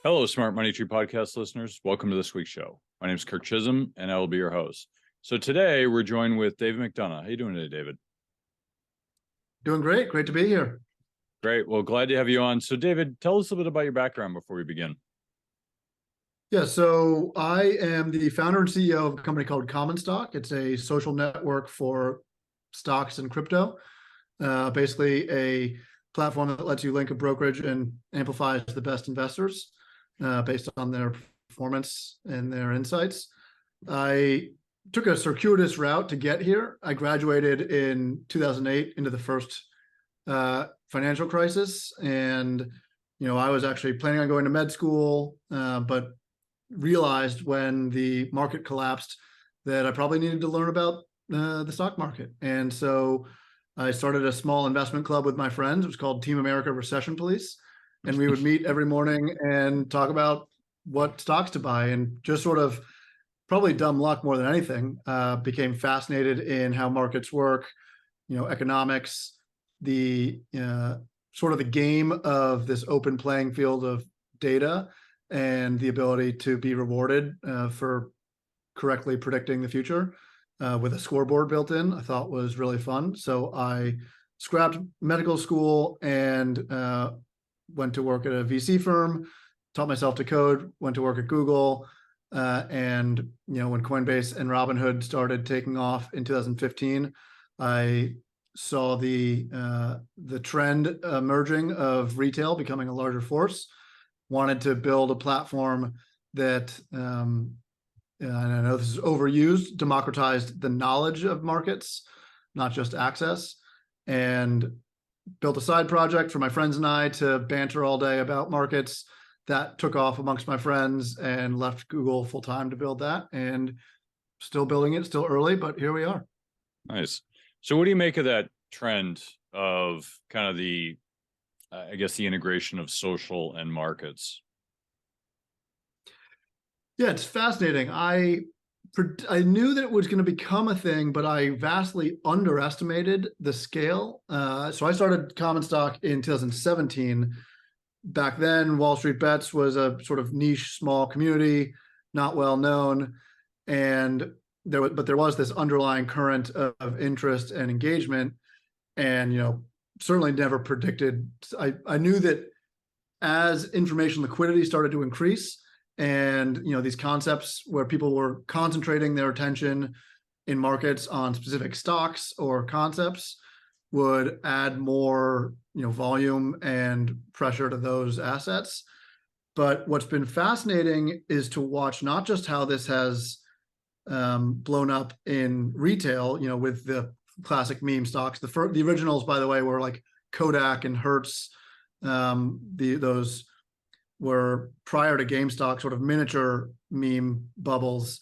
Hello, Smart Money Tree podcast listeners. Welcome to this week's show. My name is Kirk Chisholm, and I will be your host. So today we're joined with David McDonough. How you doing today, David? Doing great. Great to be here. Great. Well, glad to have you on. So, David, tell us a bit about your background before we begin. Yeah, so I am the founder and CEO of a company called Common Stock. It's a social network for stocks and crypto. Basically, a platform that lets you link a brokerage and amplifies the best investors based on their performance and their insights. I took a circuitous route to get here. I graduated in 2008 into the first financial crisis, and I was actually planning on going to med school, but realized when the market collapsed that I probably needed to learn about the stock market. And so I started a small investment club with my friends. It was called Team America Recession Police. And we would meet every morning and talk about what stocks to buy, and just sort of probably dumb luck more than anything, became fascinated in how markets work, economics, the sort of the game of this open playing field of data and the ability to be rewarded for correctly predicting the future with a scoreboard built in, I thought was really fun. So I scrapped medical school and went to work at a VC firm, taught myself to code, went to work at Google. And when Coinbase and Robinhood started taking off in 2015, I saw the trend emerging of retail becoming a larger force. Wanted to build a platform that, and I know this is overused, democratized the knowledge of markets, not just access, and built a side project for my friends and I to banter all day about markets. That took off amongst my friends, and left Google full time to build that, and still building it, still early, but here we are. Nice. So what do you make of that trend of kind of the integration of social and markets? Yeah, it's fascinating. I knew that it was going to become a thing, but I vastly underestimated the scale. So I started Common Stock in 2017. Back then, Wall Street Bets was a sort of niche, small community, not well known, and there was this underlying current of interest and engagement, and certainly never predicted. I knew that as information liquidity started to increase, and these concepts where people were concentrating their attention in markets on specific stocks or concepts would add more volume and pressure to those assets. But what's been fascinating is to watch not just how this has blown up in retail, with the classic meme stocks. The originals, by the way, were like Kodak and Hertz. Those were, prior to GameStop, sort of miniature meme bubbles.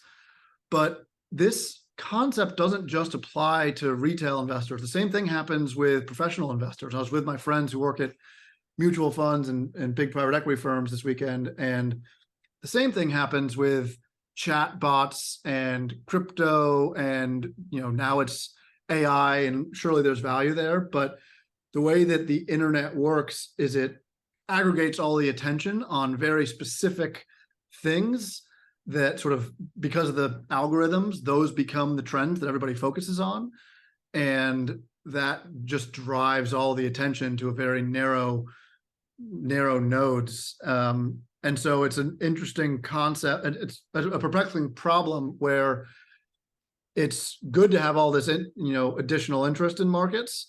But this concept doesn't just apply to retail investors. The same thing happens with professional investors. I was with my friends who work at mutual funds and big private equity firms this weekend, and the same thing happens with chat bots and crypto, and now it's AI, and surely there's value there. But the way that the internet works is it aggregates all the attention on very specific things that sort of, because of the algorithms, those become the trends that everybody focuses on. And that just drives all the attention to a very narrow nodes. And so it's an interesting concept. It's a perplexing problem where it's good to have all this, additional interest in markets.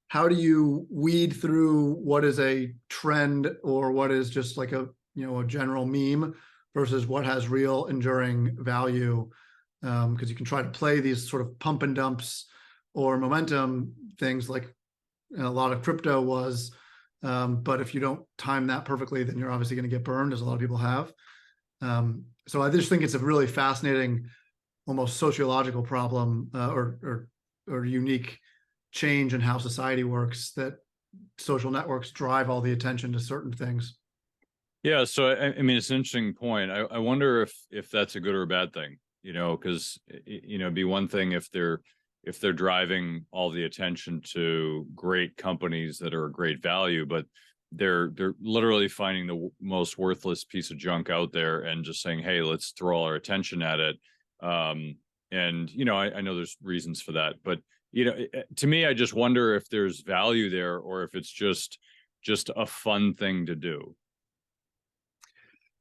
How do you weed through what is a trend or what is just like a general meme versus what has real enduring value? Because you can try to play these sort of pump and dumps or momentum things like a lot of crypto was. But if you don't time that perfectly, then you're obviously going to get burned, as a lot of people have. So I just think it's a really fascinating, almost sociological problem or unique change in how society works, that social networks drive all the attention to certain things. Yeah, so I mean, it's an interesting point. I wonder if that's a good or a bad thing, because it'd be one thing if they're driving all the attention to great companies that are a great value, but they're literally finding the most worthless piece of junk out there and just saying, hey, let's throw all our attention at it. And I know there's reasons for that, but to me, I just wonder if there's value there or if it's just a fun thing to do.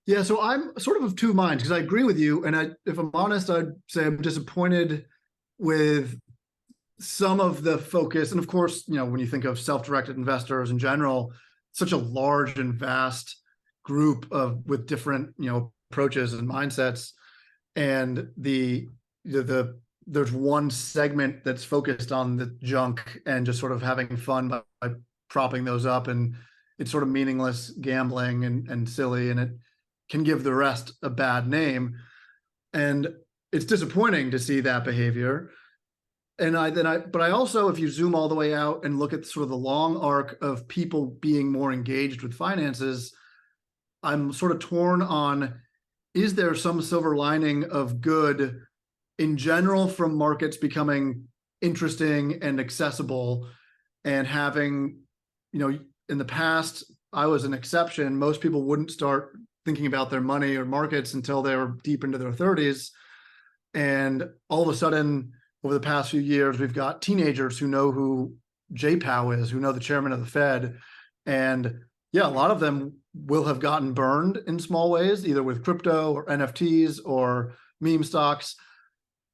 Yeah, so I'm sort of two minds because I agree with you, and if I'm honest, I'd say I'm disappointed with some of the focus. And of course, when you think of self-directed investors in general, such a large and vast group with different approaches and mindsets, and there's one segment that's focused on the junk and just sort of having fun by propping those up, and it's sort of meaningless gambling and silly, and it can give the rest a bad name. And it's disappointing to see that behavior. But I also, if you zoom all the way out and look at sort of the long arc of people being more engaged with finances, I'm sort of torn on, is there some silver lining of good in general from markets becoming interesting and accessible and having, in the past, I was an exception. Most people wouldn't start thinking about their money or markets until they were deep into their 30s. And all of a sudden, over the past few years, we've got teenagers who know who Jay Powell is, who know the chairman of the Fed. And yeah, a lot of them will have gotten burned in small ways, either with crypto or NFTs or meme stocks.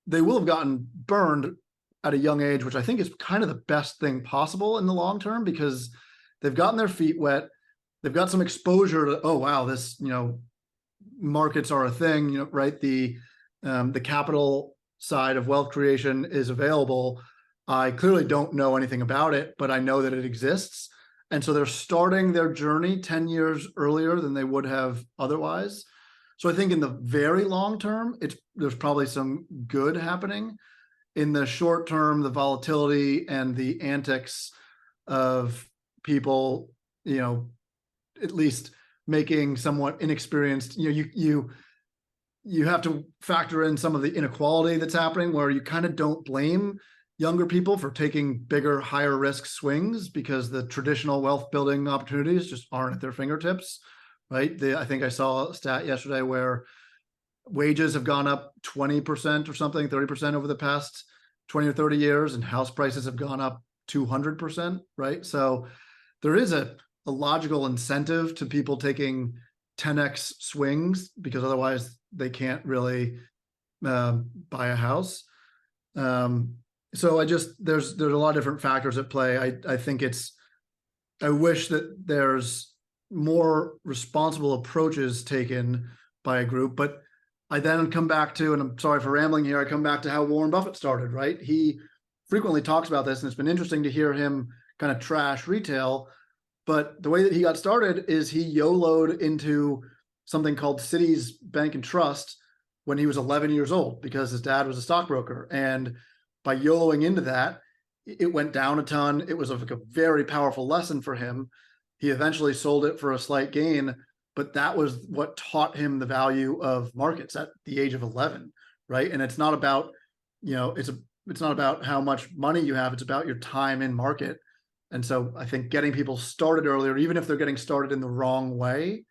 They will have gotten burned at a young age, which I think is kind of the best thing possible in the long term, because they've gotten their feet wet. They've got some exposure to, oh, wow, this, markets are a thing, right? The capital side of wealth creation is available. I clearly don't know anything about it, but I know that it exists. And so they're starting their journey 10 years earlier than they would have otherwise. So I think in the very long term, there's probably some good happening. In the short term, the volatility and the antics of people, at least making somewhat inexperienced, you have to factor in some of the inequality that's happening, where you kind of don't blame younger people for taking bigger, higher risk swings because the traditional wealth building opportunities just aren't at their fingertips, right? I think I saw a stat yesterday where wages have gone up 20% or something, 30% over the past 20 or 30 years, and house prices have gone up 200%, right? So there is a logical incentive to people taking 10x swings, because otherwise they can't really buy a house. So there's a lot of different factors at play. I wish that there's more responsible approaches taken by a group, but I then come back to, and I'm sorry for rambling here, I come back to how Warren Buffett started, right? He frequently talks about this, and it's been interesting to hear him kind of trash retail. But the way that he got started is he YOLO'd into something called Citi's Bank and Trust when he was 11 years old, because his dad was a stockbroker. And by YOLOing into that, it went down a ton. It was like a very powerful lesson for him. He eventually sold it for a slight gain, but that was what taught him the value of markets at the age of 11, right? And it's not about, it's not about how much money you have. It's about your time in market. And so I think getting people started earlier, even if they're getting started in the wrong way,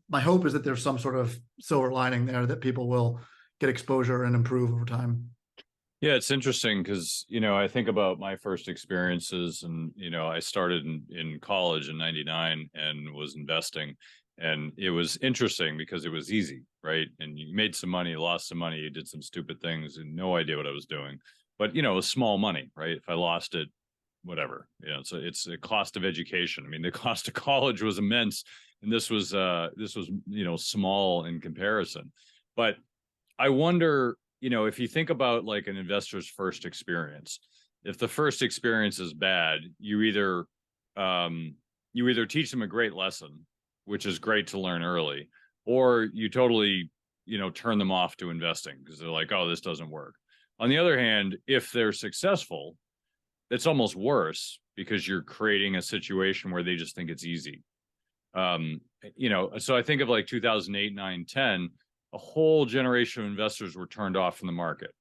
my hope is that there's some sort of silver lining there, that people will get exposure and improve over time. Yeah, it's interesting because, I think about my first experiences, and, I started in college in 99 and was investing, and it was interesting because it was easy, right? And you made some money, lost some money, you did some stupid things and no idea what I was doing. But, it was small money, right? If I lost it, whatever, so it's a cost of education. I mean, the cost of college was immense, and this was small in comparison. But I wonder, if you think about like an investor's first experience, if the first experience is bad, you either teach them a great lesson, which is great to learn early, or you totally, turn them off to investing because they're like, oh, this doesn't work. On the other hand, if they're successful, it's almost worse because you're creating a situation where they just think it's easy. So I think of like 2008, 9, 10, a whole generation of investors were turned off from the market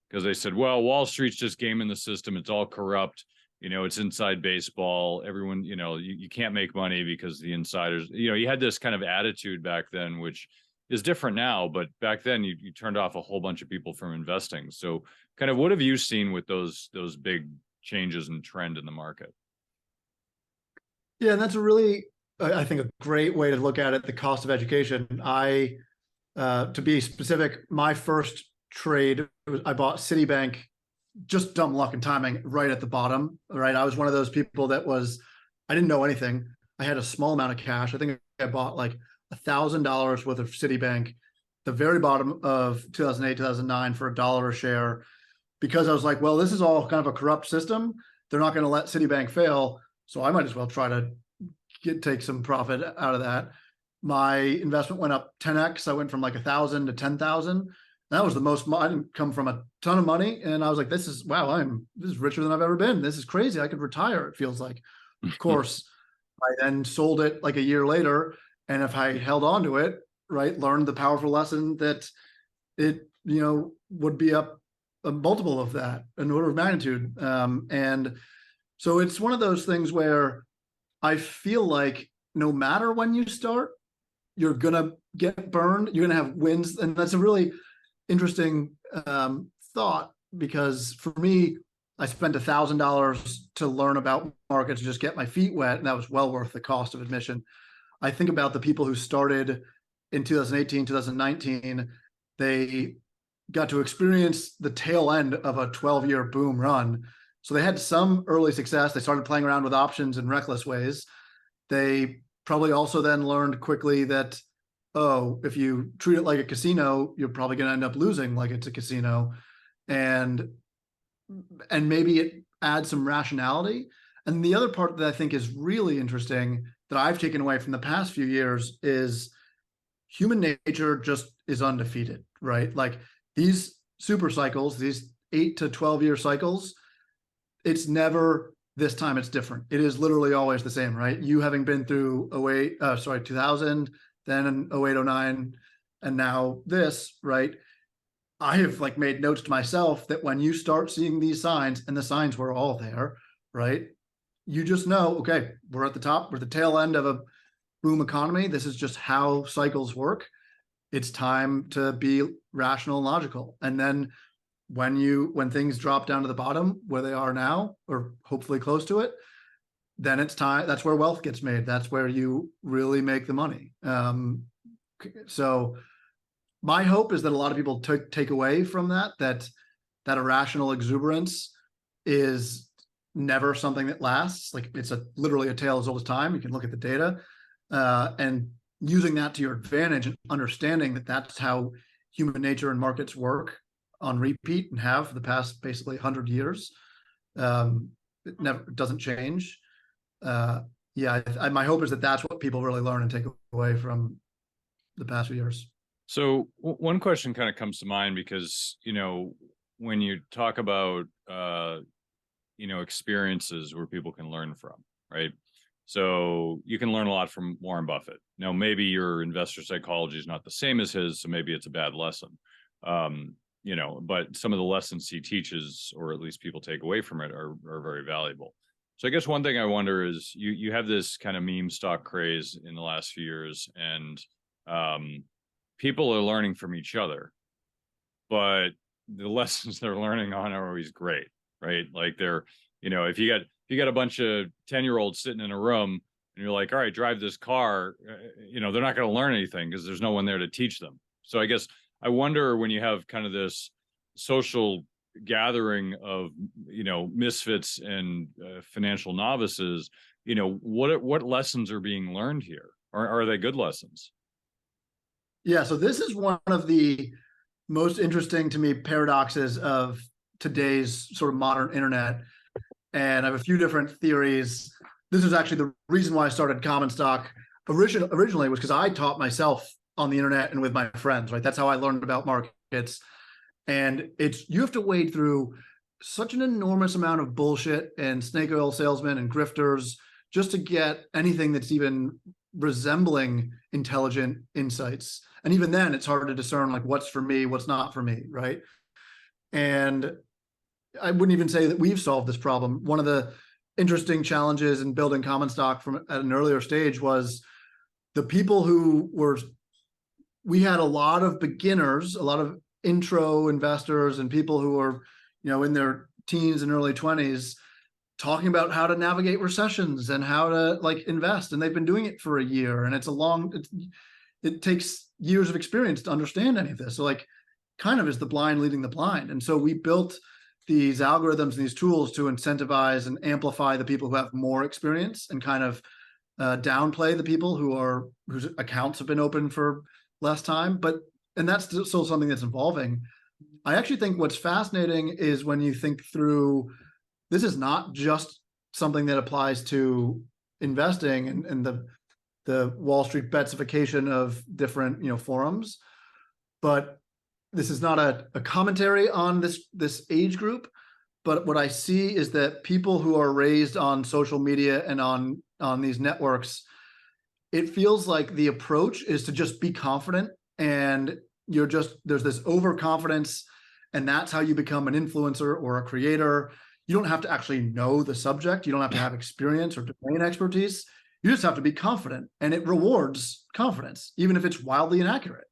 because they said, well, Wall Street's just gaming the system. It's all corrupt. it's inside baseball. Everyone, you can't make money because the insiders, you had this kind of attitude back then, which is different now, but back then you turned off a whole bunch of people from investing. So kind of what have you seen with those big changes in trend in the market? Yeah, and that's a really, I think, a great way to look at it, the cost of education. To be specific, my first trade, I bought Citibank, just dumb luck and timing, right at the bottom, right? I was one of those people I didn't know anything. I had a small amount of cash. I think I bought like $1,000 worth of Citibank, the very bottom of 2008, 2009 for $1 a share, because I was like, well, this is all kind of a corrupt system. They're not going to let Citibank fail. So I might as well try to take some profit out of that. My investment went up 10x. I went from like 1,000 to 10,000. That was the most. I didn't come from a ton of money, and I was like, "This is wow! This is richer than I've ever been. This is crazy. I could retire." It feels like. Of course, I then sold it like a year later, and if I held on to it, right, learned the powerful lesson that it would be up a multiple of that, an order of magnitude, and so it's one of those things where I feel like no matter when you start, you're gonna get burned. You're gonna have wins, and that's a really interesting thought, because for me, I spent $1,000 to learn about markets, just get my feet wet, and that was well worth the cost of admission. I think about the people who started in 2018, 2019, they got to experience the tail end of a 12-year boom run. So they had some early success. They started playing around with options in reckless ways. They probably also then learned quickly that, oh, if you treat it like a casino, you're probably going to end up losing like it's a casino. And maybe it adds some rationality. And the other part that I think is really interesting that I've taken away from the past few years is human nature just is undefeated, right? Like these super cycles, these 8 to 12-year cycles, it's never this time it's different. It is literally always the same, right? You having been through 2000, then in 08, 09, and now this, right? I have like made notes to myself that when you start seeing these signs, and the signs were all there, right? You just know, okay, we're at the top, we're at the tail end of a boom economy. This is just how cycles work. It's time to be rational and logical. And then when things drop down to the bottom where they are now, or hopefully close to it, then it's time. That's where wealth gets made. That's where you really make the money. So my hope is that a lot of people take away from that irrational exuberance is never something that lasts. Like it's literally a tale as old as time. You can look at the data, and using that to your advantage and understanding that that's how human nature and markets work on repeat and have for the past basically 100 years. It never doesn't change. My hope is that that's what people really learn and take away from the past few years. So one question kind of comes to mind because, when you talk about, experiences where people can learn from, right? So you can learn a lot from Warren Buffett. Now, maybe your investor psychology is not the same as his, so maybe it's a bad lesson. But some of the lessons he teaches, or at least people take away from it, are very valuable. So I guess one thing I wonder is you have this kind of meme stock craze in the last few years, and people are learning from each other, but the lessons they're learning on are always great, right? Like if you got a bunch of 10-year-olds sitting in a room and you're like, all right, drive this car, they're not going to learn anything because there's no one there to teach them. So I guess I wonder, when you have kind of this social gathering of, misfits and financial novices, what lessons are being learned here? Or are they good lessons? Yeah, so this is one of the most interesting to me paradoxes of today's sort of modern internet. And I have a few different theories. This is actually the reason why I started Common Stock originally was because I taught myself on the internet and with my friends, right? That's how I learned about markets. And you have to wade through such an enormous amount of bullshit and snake oil salesmen and grifters just to get anything that's even resembling intelligent insights. And even then it's hard to discern like what's for me, what's not for me, right? And I wouldn't even say that we've solved this problem. One of the interesting challenges in building common stock from at an earlier stage was the people who were, we had a lot of beginners, a lot of intro investors and people who are, in their teens and early 20s talking about how to navigate recessions and how to like invest. And they've been doing it for a year, and it takes years of experience to understand any of this. So like kind of is the blind leading the blind. And so we built these algorithms and these tools to incentivize and amplify the people who have more experience and kind of downplay the people whose accounts have been open for less time. And that's still something that's evolving. I actually think what's fascinating is when you think through, this is not just something that applies to investing and the Wall Street betsification of different forums, but this is not a commentary on this age group. But what I see is that people who are raised on social media and on these networks, it feels like the approach is to just be confident, and there's this overconfidence, and that's how you become an influencer or a creator. You don't have to actually know the subject. You don't have to have experience or domain expertise. You just have to be confident, and it rewards confidence, even if it's wildly inaccurate,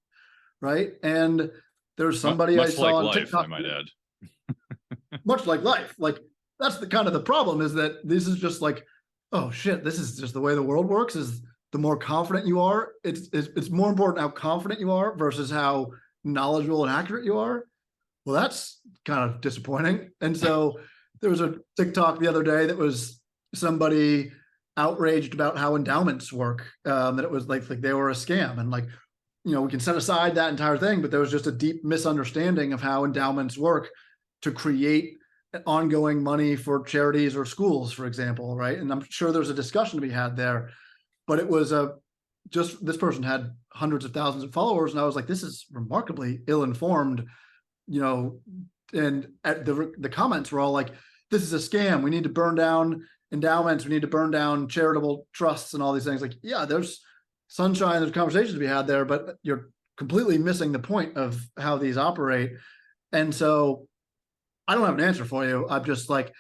right? And there's somebody I saw on TikTok, I might add. much like life. Like that's the kind of the problem, is that this is just like, oh shit, this is just the way the world works. Is the more confident you are, it's more important how confident you are versus how knowledgeable and accurate you are. Well, that's kind of disappointing. And so there was a TikTok the other day that was somebody outraged about how endowments work, that it was like they were a scam. And like, we can set aside that entire thing, but there was just a deep misunderstanding of how endowments work to create ongoing money for charities or schools, for example, right? And I'm sure there's a discussion to be had there, but it was just this person had hundreds of thousands of followers, and I was like, this is remarkably ill-informed, and at the comments were all like, this is a scam. We need to burn down endowments. We need to burn down charitable trusts and all these things. Like, yeah, there's sunshine, there's conversations to be had there, but you're completely missing the point of how these operate. And so I don't have an answer for you. I'm just like,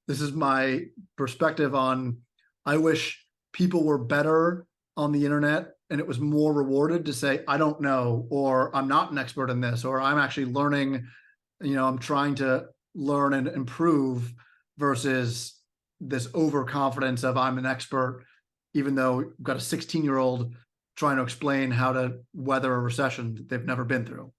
this is my perspective on, I wish people were better on the internet and it was more rewarded to say, I don't know, or I'm not an expert in this, or I'm actually learning, I'm trying to learn and improve, versus this overconfidence of I'm an expert, even though you've got a 16-year-old trying to explain how to weather a recession that they've never been through.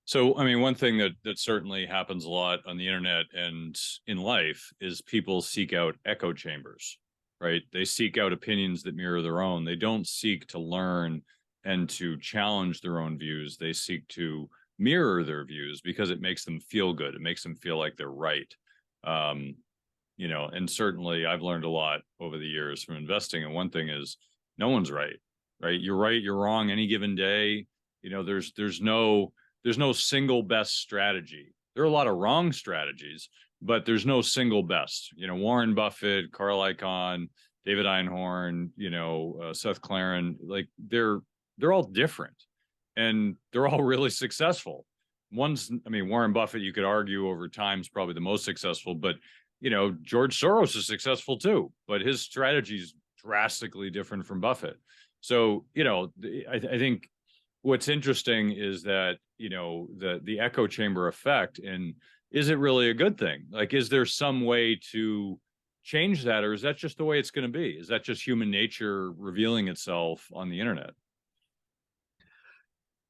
So, I mean, one thing that certainly happens a lot on the internet and in life is people seek out echo chambers, right? They seek out opinions that mirror their own. They don't seek to learn and to challenge their own views. They seek to mirror their views because it makes them feel good. It makes them feel like they're right. And certainly I've learned a lot over the years from investing. And one thing is, no one's right? You're right, you're wrong any given day. There's no single best strategy. There are a lot of wrong strategies, but there's no single best. Warren Buffett, Carl Icahn, David Einhorn, Seth Claren, like they're all different, and they're all really successful. Warren Buffett, you could argue over time is probably the most successful, but George Soros is successful too, but his strategy is drastically different from Buffett. So, I think what's interesting is that, the echo chamber effect, and is it really a good thing? Like, is there some way to change that, or is that just the way it's going to be? Is that just human nature revealing itself on the internet?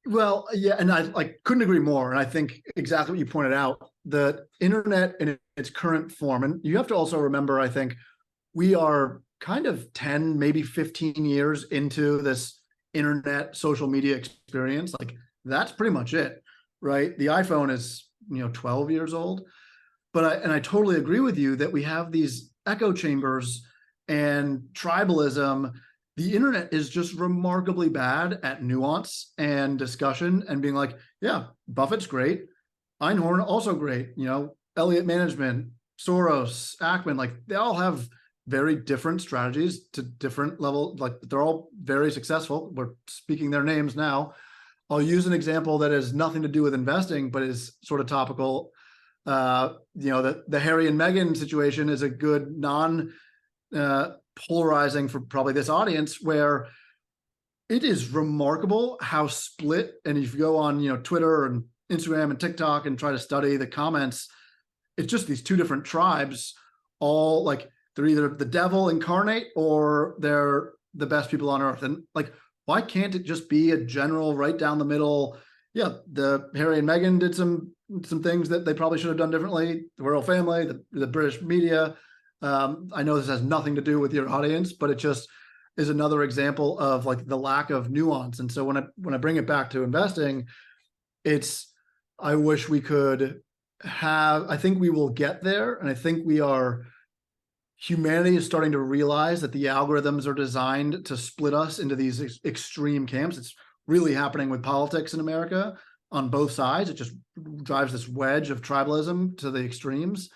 Well, yeah, and I couldn't agree more. And I think exactly what you pointed out, the internet in its current form, and you have to also remember, I think we are kind of 10, maybe 15 years into this internet social media experience. Like that's pretty much it, right? The iPhone is, 12 years old, but I totally agree with you that we have these echo chambers and tribalism. The internet is just remarkably bad at nuance and discussion and being like, yeah, Buffett's great. Einhorn also great. Elliott Management, Soros, Ackman, like they all have very different strategies to different levels. Like they're all very successful. We're speaking their names now. I'll use an example that has nothing to do with investing, but is sort of topical. The Harry and Meghan situation is a good polarizing for probably this audience, where it is remarkable how split. And if you go on, Twitter and Instagram and TikTok and try to study the comments, it's just these two different tribes, all like they're either the devil incarnate or they're the best people on earth. And like, why can't it just be a general right down the middle? Yeah, the Harry and Meghan did some things that they probably should have done differently. The royal family, the British media. I know this has nothing to do with your audience, but it just is another example of like the lack of nuance. And so when I bring it back to investing, I wish we could I think we will get there. And I think humanity is starting to realize that the algorithms are designed to split us into these extreme camps. It's really happening with politics in America on both sides. It just drives this wedge of tribalism to the extremes,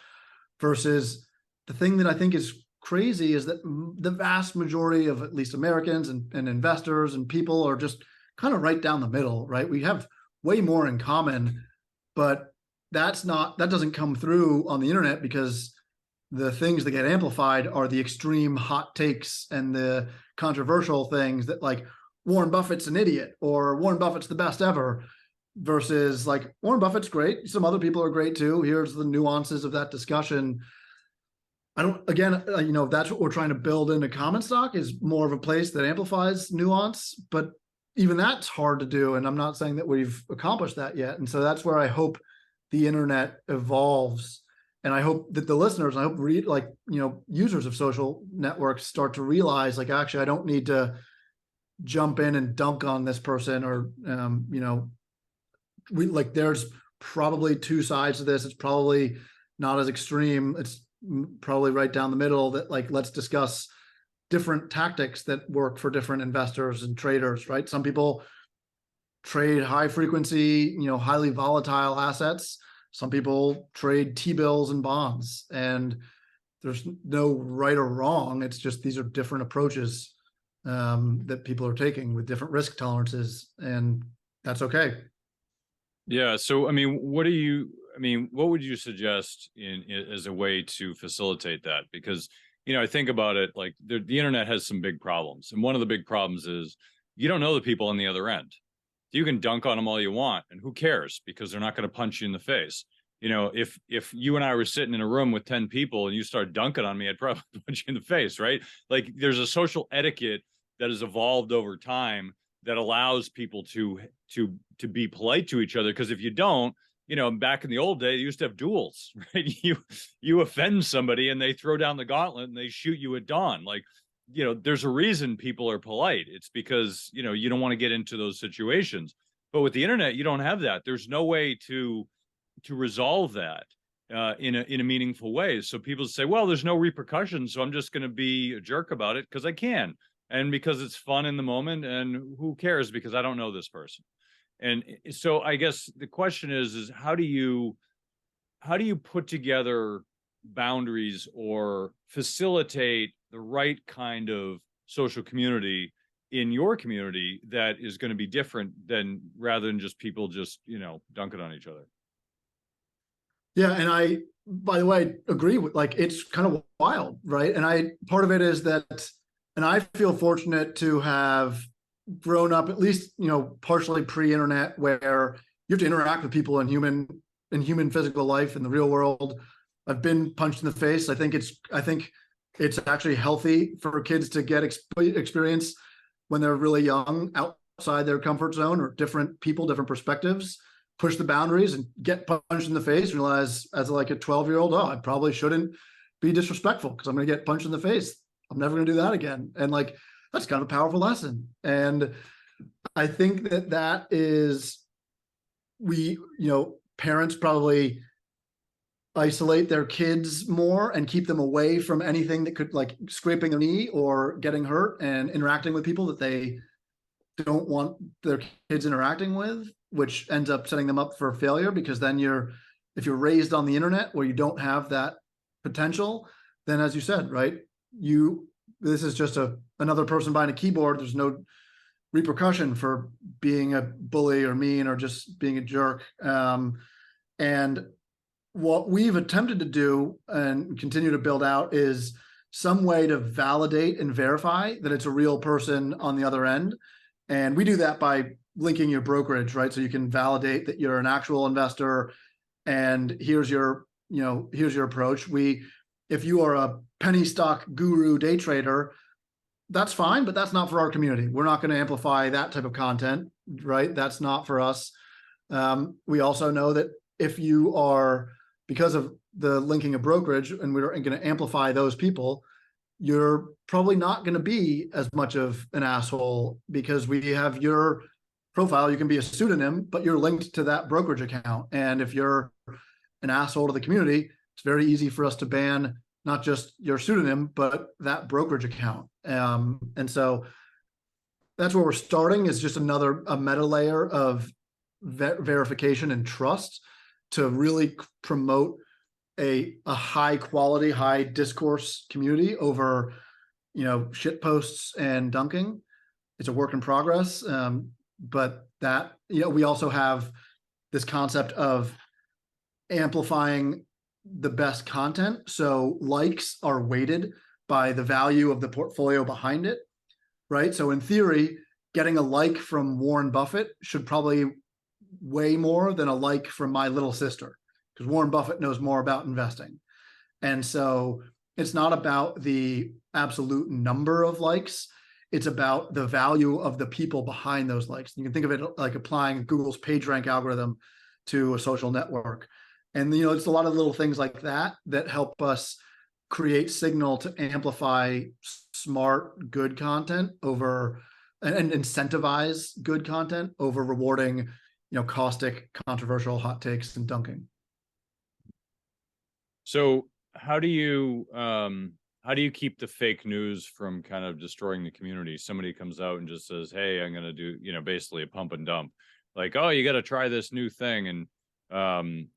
versus the thing that I think is crazy is that the vast majority of at least Americans and investors and people are just kind of right down the middle, right? We have way more in common, but that doesn't come through on the internet, because the things that get amplified are the extreme hot takes and the controversial things that, like, Warren Buffett's an idiot or Warren Buffett's the best ever, versus like, Warren Buffett's great. Some other people are great too. Here's the nuances of that discussion. That's what we're trying to build into Common Stock, is more of a place that amplifies nuance, but even that's hard to do. And I'm not saying that we've accomplished that yet. And so that's where I hope the internet evolves. And I hope that the listeners, users of social networks start to realize, like, actually, I don't need to jump in and dunk on this person, or, there's probably two sides to this. It's probably not as extreme. It's probably right down the middle, that, like, let's discuss different tactics that work for different investors and traders, right? Some people trade high frequency, highly volatile assets. Some people trade T-bills and bonds, and there's no right or wrong. It's just, these are different approaches that people are taking with different risk tolerances, and that's okay. Yeah. So, what would you suggest as a way to facilitate that? Because, I think about it, like the internet has some big problems. And one of the big problems is you don't know the people on the other end. You can dunk on them all you want, and who cares? Because they're not going to punch you in the face. If you and I were sitting in a room with 10 people and you start dunking on me, I'd probably punch you in the face, right? Like, there's a social etiquette that has evolved over time that allows people to be polite to each other. Because if you don't, back in the old day, you used to have duels, right? You offend somebody and they throw down the gauntlet and they shoot you at dawn. Like, there's a reason people are polite. It's because, you don't want to get into those situations. But with the internet, you don't have that. There's no way to resolve that in a meaningful way. So people say, well, there's no repercussions, so I'm just going to be a jerk about it because I can, and because it's fun in the moment, and who cares because I don't know this person. And so I guess the question is how do you put together boundaries or facilitate the right kind of social community in your community that is going to be different rather than just people just, dunking on each other? Yeah. And I, by the way, agree with, like, it's kind of wild, right? And part of it is that, and I feel fortunate to have grown up, at least, partially pre-internet, where you have to interact with people in human physical life in the real world. I've been punched in the face. I think it's actually healthy for kids to get experience when they're really young, outside their comfort zone, or different people, different perspectives, push the boundaries and get punched in the face, and realize as like a 12-year-old, I probably shouldn't be disrespectful because I'm going to get punched in the face. I'm never going to do that again. And like, that's kind of a powerful lesson. And I think that is, parents probably isolate their kids more and keep them away from anything that could, like, scraping their knee or getting hurt and interacting with people that they don't want their kids interacting with, which ends up setting them up for failure. Because then if you're raised on the internet where you don't have that potential, then, as you said, right, this is just another person behind a keyboard. There's no repercussion for being a bully or mean or just being a jerk. And what we've attempted to do and continue to build out is some way to validate and verify that it's a real person on the other end. And we do that by linking your brokerage, right? So you can validate that you're an actual investor, and here's your approach. If you are a penny stock guru day trader, that's fine, but that's not for our community. We're not going to amplify that type of content, right? That's not for us. We also know that if you are, because of the linking of brokerage, and we're going to amplify those people, you're probably not going to be as much of an asshole, because we have your profile. You can be a pseudonym, but you're linked to that brokerage account. And if you're an asshole to the community, it's very easy for us to ban not just your pseudonym, but that brokerage account. And so that's where we're starting, is just a meta layer of verification and trust to really promote a high quality, high discourse community over, shit posts and dunking. It's a work in progress. But that, we also have this concept of amplifying the best content. So likes are weighted by the value of the portfolio behind it, right? So in theory, getting a like from Warren Buffett should probably weigh more than a like from my little sister, because Warren Buffett knows more about investing. And so it's not about the absolute number of likes. It's about the value of the people behind those likes. You can think of it like applying Google's PageRank algorithm to a social network. And, it's a lot of little things like that that help us create signal to amplify smart, good content over, and incentivize good content over rewarding, caustic, controversial hot takes and dunking. So how do you keep the fake news from kind of destroying the community? Somebody comes out and just says, hey, I'm going to do, basically a pump and dump, like, oh, you got to try this new thing. And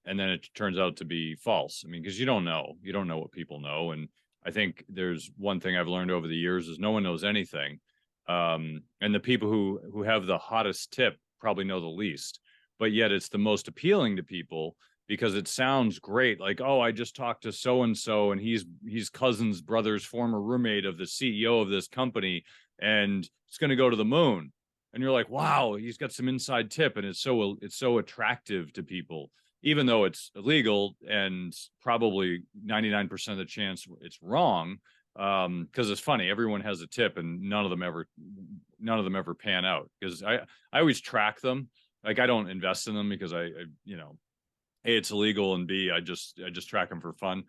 then it turns out to be false. I mean, because you don't know what people know. And I think there's one thing I've learned over the years is no one knows anything. And the people who have the hottest tip probably know the least, but yet it's the most appealing to people because it sounds great. Like, oh, I just talked to so-and-so and he's cousin's brother's former roommate of the CEO of this company, and it's going to go to the moon. And you're like, wow, he's got some inside tip, and it's so attractive to people, even though it's illegal and probably 99% of the chance it's wrong. Because it's funny, everyone has a tip, and none of them ever pan out. Because I always track them. Like, I don't invest in them because I A, it's illegal, and B, I just track them for fun.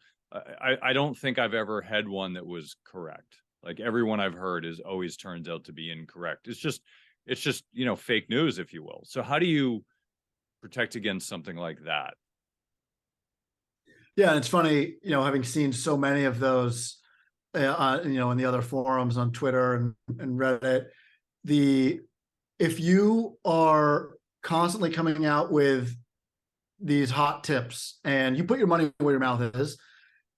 I don't think I've ever had one that was correct. Like, everyone I've heard always turns out to be incorrect. It's just fake news, if you will. So how do you protect against something like that? Yeah, and it's funny, having seen so many of those, in the other forums on Twitter and Reddit, if you are constantly coming out with these hot tips and you put your money where your mouth is,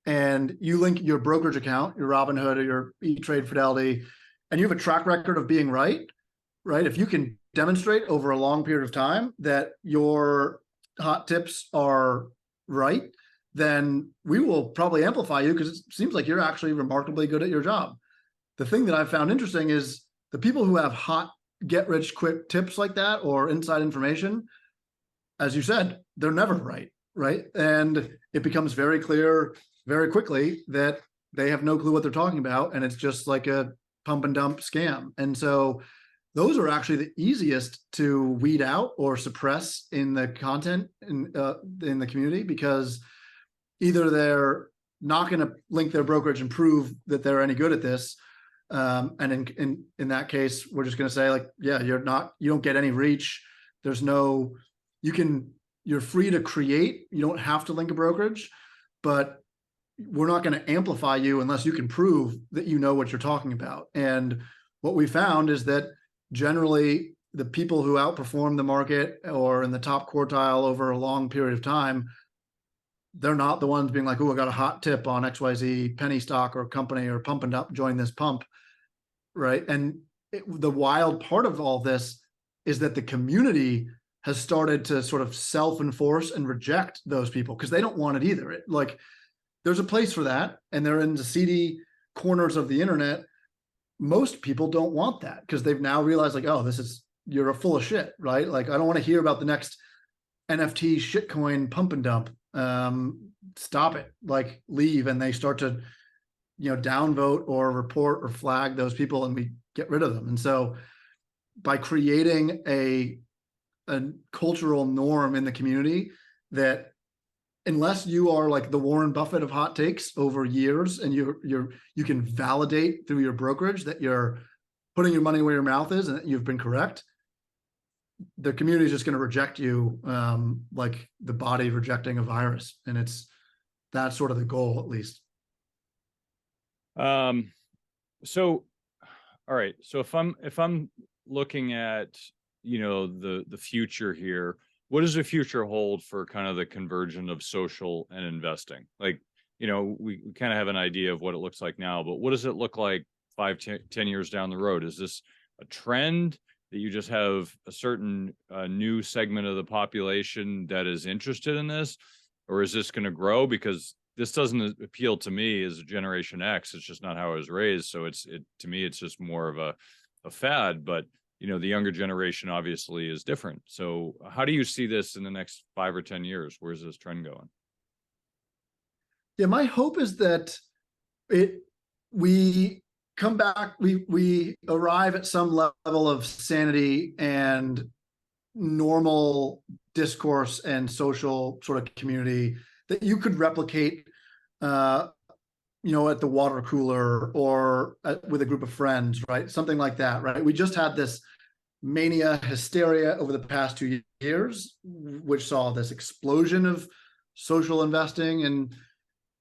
and you link your brokerage account, your Robinhood or your E-Trade Fidelity, and you have a track record of being right? If you can demonstrate over a long period of time that your hot tips are right, then we will probably amplify you, because it seems like you're actually remarkably good at your job. The thing that I've found interesting is the people who have hot get rich quick tips like that, or inside information, as you said, they're never right? And it becomes very clear very quickly that they have no clue what they're talking about, and it's just like a pump and dump scam. And so those are actually the easiest to weed out or suppress in the content in the community, because either they're not going to link their brokerage and prove that they're any good at this, and in that case, we're just going to say, like, yeah, you don't get any reach. You're free to create. You don't have to link a brokerage, but we're not going to amplify you unless you can prove that you know what you're talking about. And what we found is that generally the people who outperform the market or in the top quartile over a long period of time, they're not the ones being like, oh, I got a hot tip on XYZ penny stock or company, or pump and dump, join this pump, right? And the wild part of all this is that the community has started to sort of self-enforce and reject those people because they don't want it either. Like there's a place for that, and they're in the seedy corners of the internet. Most people don't want that because they've now realized like, oh, you're full of shit, right? Like I don't want to hear about the next NFT shitcoin pump and dump. Stop it, like leave. And they start to, downvote or report or flag those people, and we get rid of them. And so by creating a cultural norm in the community that unless you are like the Warren Buffett of hot takes over years, and you can validate through your brokerage that you're putting your money where your mouth is and that you've been correct, the community is just going to reject you, like the body rejecting a virus. And that's sort of the goal, at least. So, all right. So if I'm looking at, the future here, what does the future hold for kind of the conversion of social and investing? Like, we kind of have an idea of what it looks like now, but what does it look like 5-10 years down the road? Is this a trend that you just have a certain new segment of the population that is interested in this, or is this going to grow? Because this doesn't appeal to me as a Generation X. It's just not how I was raised. So to me, it's just more of a fad. But the younger generation obviously is different. So how do you see this in the next 5 or 10 years? Where's this trend going? Yeah, my hope is that we come back, we arrive at some level of sanity and normal discourse and social sort of community that you could replicate, at the water cooler or with a group of friends, right? Something like that, right? We just had this mania hysteria over the past 2 years, which saw this explosion of social investing, and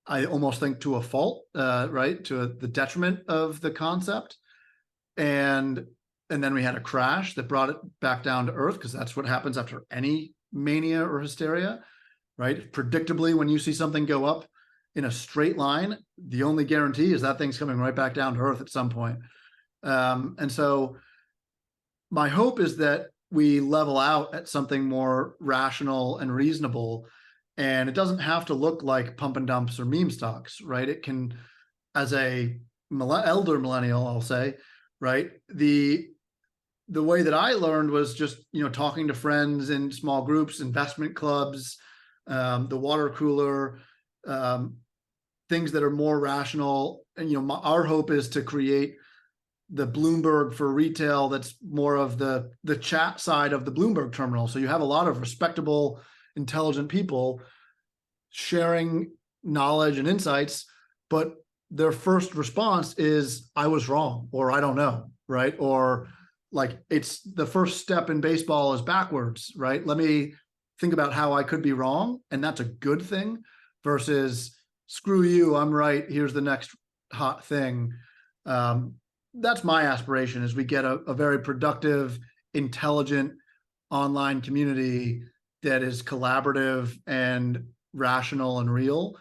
I almost think to a fault, right, to the detriment of the concept. And then we had a crash that brought it back down to earth, because that's what happens after any mania or hysteria, right? Predictably, when you see something go up in a straight line, the only guarantee is that thing's coming right back down to earth at some point. And so my hope is that we level out at something more rational and reasonable. And it doesn't have to look like pump and dumps or meme stocks, right? It can, as a elder millennial, I'll say, right? The way that I learned was just, talking to friends in small groups, investment clubs, the water cooler, things that are more rational. And, our hope is to create the Bloomberg for retail that's more of the chat side of the Bloomberg terminal. So you have a lot of respectable, intelligent people sharing knowledge and insights, but their first response is, I was wrong, or I don't know, right? Or like, it's the first step in baseball is backwards, right? Let me think about how I could be wrong. And that's a good thing versus screw you, I'm right, here's the next hot thing. That's my aspiration, is we get a very productive, intelligent online community that is collaborative and rational and real,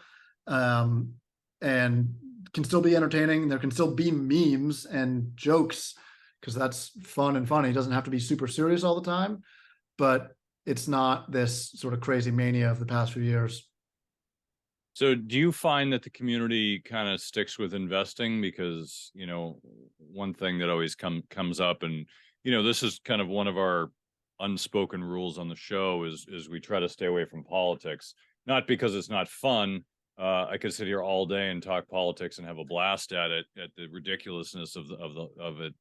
and can still be entertaining. There can still be memes and jokes, because that's fun and funny. It doesn't have to be super serious all the time, but it's not this sort of crazy mania of the past few years. So do you find that the community kind of sticks with investing? Because, one thing that always comes up, and, this is kind of one of our unspoken rules on the show, is we try to stay away from politics, not because it's not fun. I could sit here all day and talk politics and have a blast at it, at the ridiculousness of it,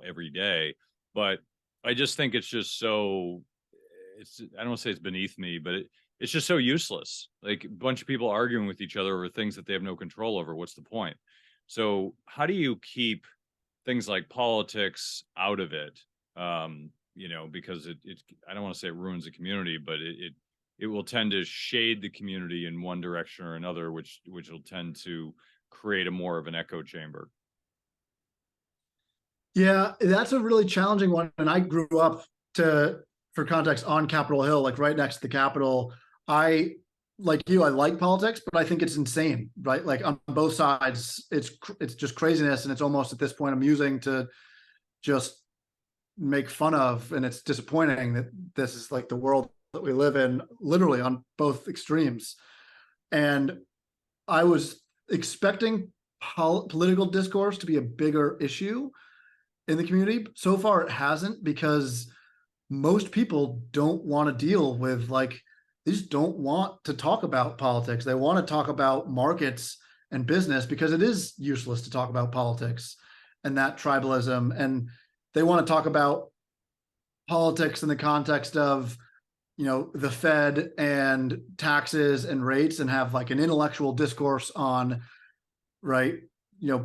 every day. But I just think it's just so, I don't want to say it's beneath me, but it's just so useless. Like a bunch of people arguing with each other over things that they have no control over. What's the point? So how do you keep things like politics out of it? Because it I don't want to say it ruins the community, but it will tend to shade the community in one direction or another, which will tend to create a more of an echo chamber. Yeah, that's a really challenging one. And I grew up, for context, on Capitol Hill, like right next to the Capitol. I, like you, I like politics, but I think it's insane, right? Like on both sides, it's just craziness. And it's almost at this point amusing to just make fun of, and it's disappointing that this is like the world that we live in, literally on both extremes. And I was expecting political discourse to be a bigger issue in the community. So far, it hasn't, because most people don't want to deal with, like, they just don't want to talk about politics. They want to talk about markets and business, because it is useless to talk about politics and that tribalism. And they want to talk about politics in the context of, the Fed and taxes and rates, and have like an intellectual discourse on, right,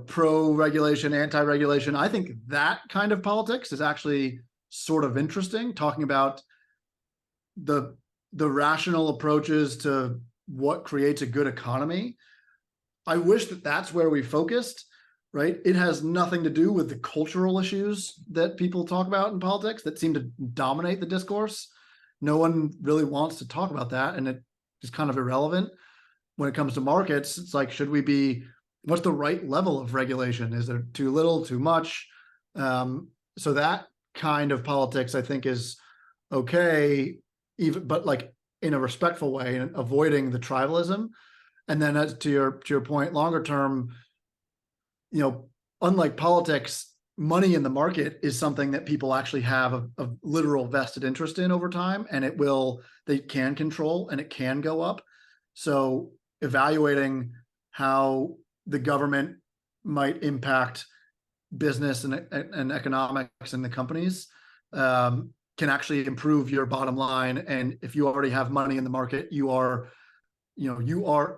pro-regulation, anti-regulation. I think that kind of politics is actually sort of interesting, talking about the rational approaches to what creates a good economy. I wish that that's where we focused, right? It has nothing to do with the cultural issues that people talk about in politics that seem to dominate the discourse. No one really wants to talk about that, and it is kind of irrelevant. When it comes to markets, it's like, what's the right level of regulation? Is there too little, too much? So that kind of politics, I think, is okay, but like in a respectful way, and avoiding the tribalism. And then, as to your point, longer term, unlike politics, money in the market is something that people actually have a literal vested interest in over time, and they can control, and it can go up. So evaluating how the government might impact business and economics in the companies can actually improve your bottom line. And if you already have money in the market, you are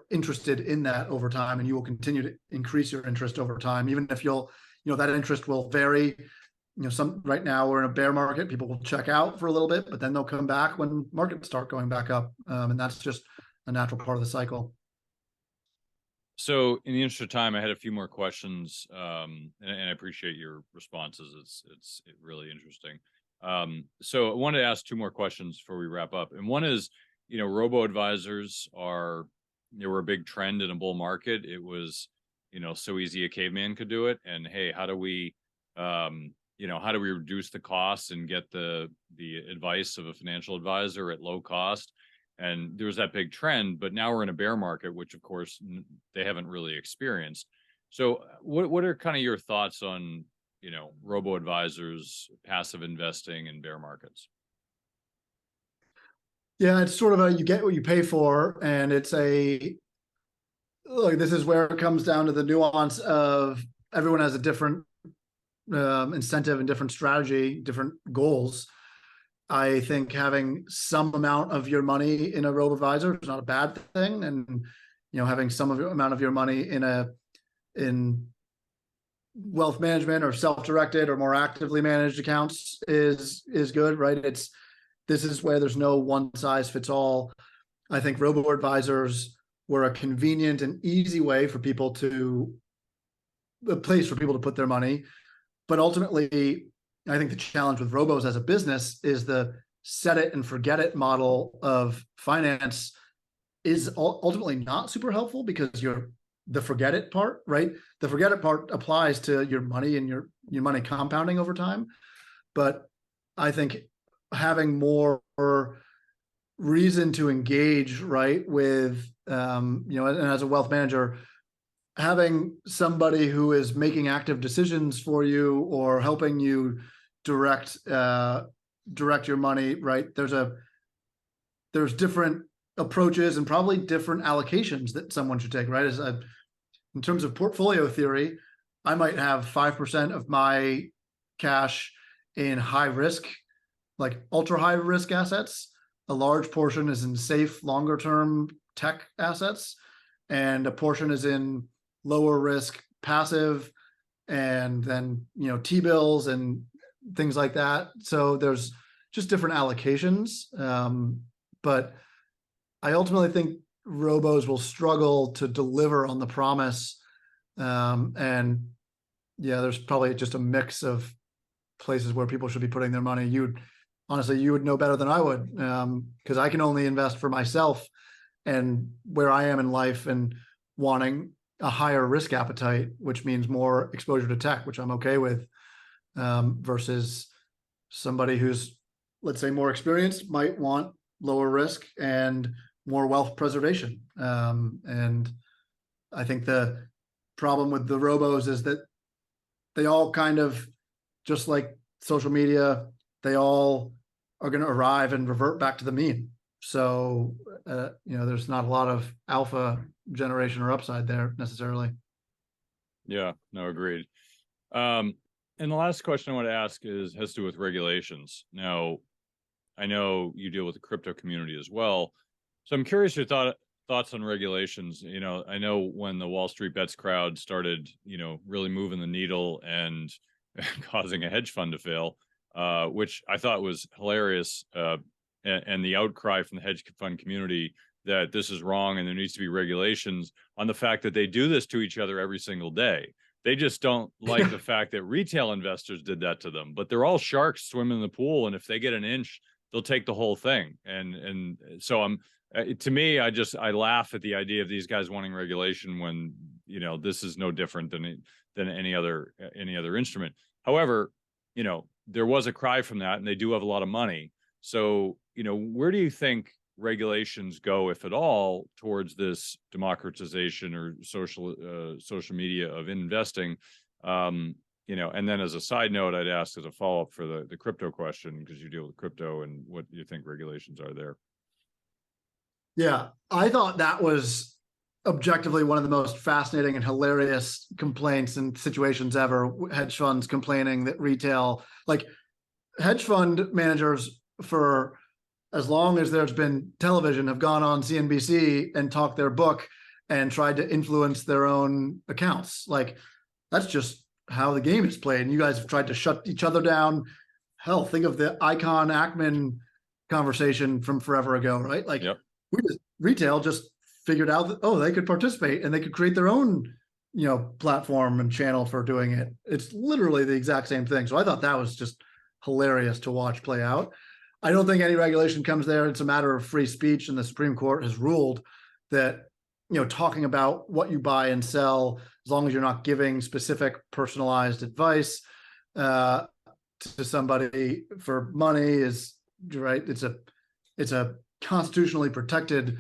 interested in that over time, and you will continue to increase your interest over time, even if that interest will vary. Right now we're in a bear market, people will check out for a little bit, but then they'll come back when markets start going back up. And that's just a natural part of the cycle. So in the interest of time, I had a few more questions, and I appreciate your responses. It's really interesting. So I wanted to ask two more questions before we wrap up. And one is, robo-advisors were a big trend in a bull market. It was, so easy a caveman could do it. And hey, how do we reduce the costs and get the advice of a financial advisor at low cost? And there was that big trend, but now we're in a bear market, which of course they haven't really experienced. So what are kind of your thoughts on, robo-advisors, passive investing in bear markets? Yeah, it's sort of you get what you pay for. And this is where it comes down to the nuance of everyone has a different incentive and different strategy, different goals. I think having some amount of your money in a robo-advisor is not a bad thing. And, having some amount of your money in wealth management or self-directed or more actively managed accounts is good, right? This is where there's no one size fits all. I think robo-advisors were a convenient and easy way a place for people to put their money. But ultimately, I think the challenge with robos as a business is the set it and forget it model of finance is ultimately not super helpful, because the forget it part, right? The forget it part applies to your money and your money compounding over time. But I think having more reason to engage, right, with, and as a wealth manager, having somebody who is making active decisions for you or helping you direct your money, right? There's different approaches and probably different allocations that someone should take, right? In terms of portfolio theory, I might have 5% of my cash in high risk, like ultra high risk assets. A large portion is in safe, longer term tech assets, and a portion is in lower risk passive, and then T-bills and things like that. So there's just different allocations. But I ultimately think robos will struggle to deliver on the promise. And yeah, there's probably just a mix of places where people should be putting their money. Honestly, you would know better than I would, because I can only invest for myself and where I am in life, and wanting a higher risk appetite, which means more exposure to tech, which I'm okay with, versus somebody who's, let's say, more experienced might want lower risk and more wealth preservation. And I think the problem with the robos is that they all kind of, just like social media, they all are going to arrive and revert back to the mean. So, there's not a lot of alpha generation or upside there necessarily. Yeah, no, agreed. And the last question I want to ask has to do with regulations. Now, I know you deal with the crypto community as well, so I'm curious your thoughts on regulations. I know when the Wall Street Bets crowd started, really moving the needle and causing a hedge fund to fail, which I thought was hilarious, and the outcry from the hedge fund community that this is wrong and there needs to be regulations on the fact that they do this to each other every single day. They just don't like the fact that retail investors did that to them, but they're all sharks swimming in the pool. And if they get an inch, they'll take the whole thing. And so to me, I laugh at the idea of these guys wanting regulation when, this is no different than any other instrument. However, there was a cry from that, and they do have a lot of money. So, where do you think regulations go, if at all, towards this democratization or social media of investing? And then as a side note, I'd ask as a follow-up for the crypto question, because you deal with crypto, and what you think regulations are there. Yeah, I thought that was objectively one of the most fascinating and hilarious complaints and situations ever. Hedge funds complaining that retail, like hedge fund managers, for as long as there's been television, have gone on CNBC and talked their book and tried to influence their own accounts. Like, that's just how the game is played. And you guys have tried to shut each other down. Hell, think of the Icon Ackman conversation from forever ago, right? Like, yep. Retail just figured out that, they could participate and they could create their own, platform and channel for doing it. It's literally the exact same thing. So I thought that was just hilarious to watch play out. I don't think any regulation comes there. It's a matter of free speech, and the Supreme Court has ruled that, talking about what you buy and sell, as long as you're not giving specific personalized advice to somebody for money, is right. It's a constitutionally protected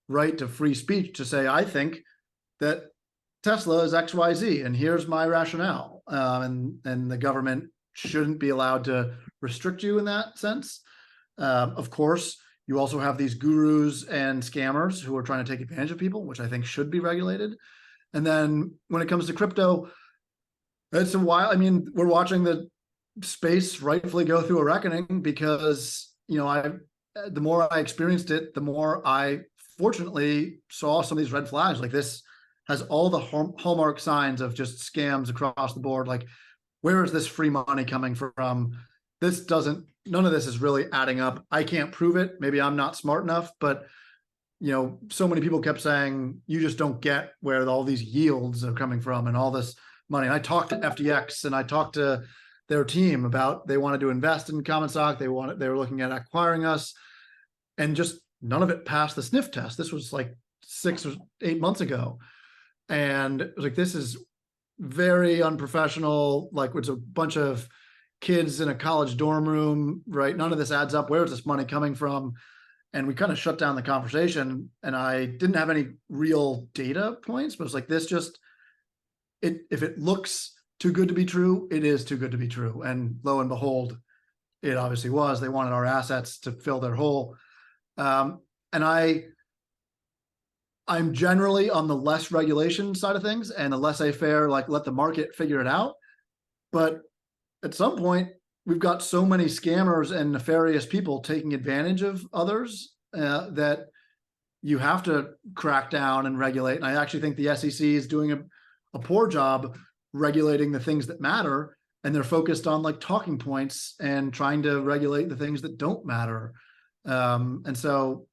right to free speech to say, I think that Tesla is XYZ, and here's my rationale. And the government shouldn't be allowed to restrict you in that sense. Of course, you also have these gurus and scammers who are trying to take advantage of people, which I think should be regulated. And then when it comes to crypto, it's a while. I mean, we're watching the space rightfully go through a reckoning because, the more I experienced it, the more I fortunately saw some of these red flags. Like, this has all the hallmark signs of just scams across the board. Like, where is this free money coming from? None of this is really adding up. I can't prove it. Maybe I'm not smart enough, but so many people kept saying, you just don't get where all these yields are coming from and all this money. And I talked to FTX and I talked to their team about, they wanted to invest in common stock. They were looking at acquiring us, and just none of it passed the sniff test. This was like 6 or 8 months ago. And it was like, this is very unprofessional. Like, it's a bunch of kids in a college dorm room, right? None of this adds up. Where is this money coming from? And we kind of shut down the conversation, and I didn't have any real data points, but it's like, this just, if it looks too good to be true, it is too good to be true. And lo and behold, it obviously was. They wanted our assets to fill their hole. And I'm generally on the less regulation side of things and the laissez-faire, like, let the market figure it out. But at some point, we've got so many scammers and nefarious people taking advantage of others that you have to crack down and regulate. And I actually think the SEC is doing a poor job regulating the things that matter, and they're focused on like talking points and trying to regulate the things that don't matter. And so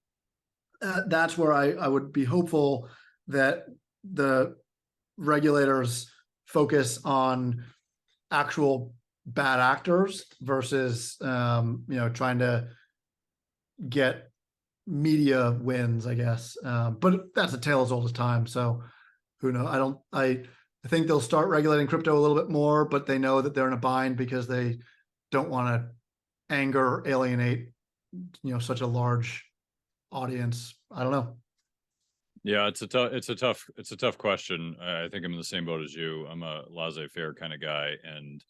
that's where I would be hopeful that the regulators focus on actual bad actors versus trying to get media wins, I guess. But that's a tale as old as time. So who knows? I think they'll start regulating crypto a little bit more, but they know that they're in a bind because they don't want to anger, alienate, such a large audience? I don't know. Yeah, it's a tough question. I think I'm in the same boat as you. I'm a laissez-faire kind of guy, and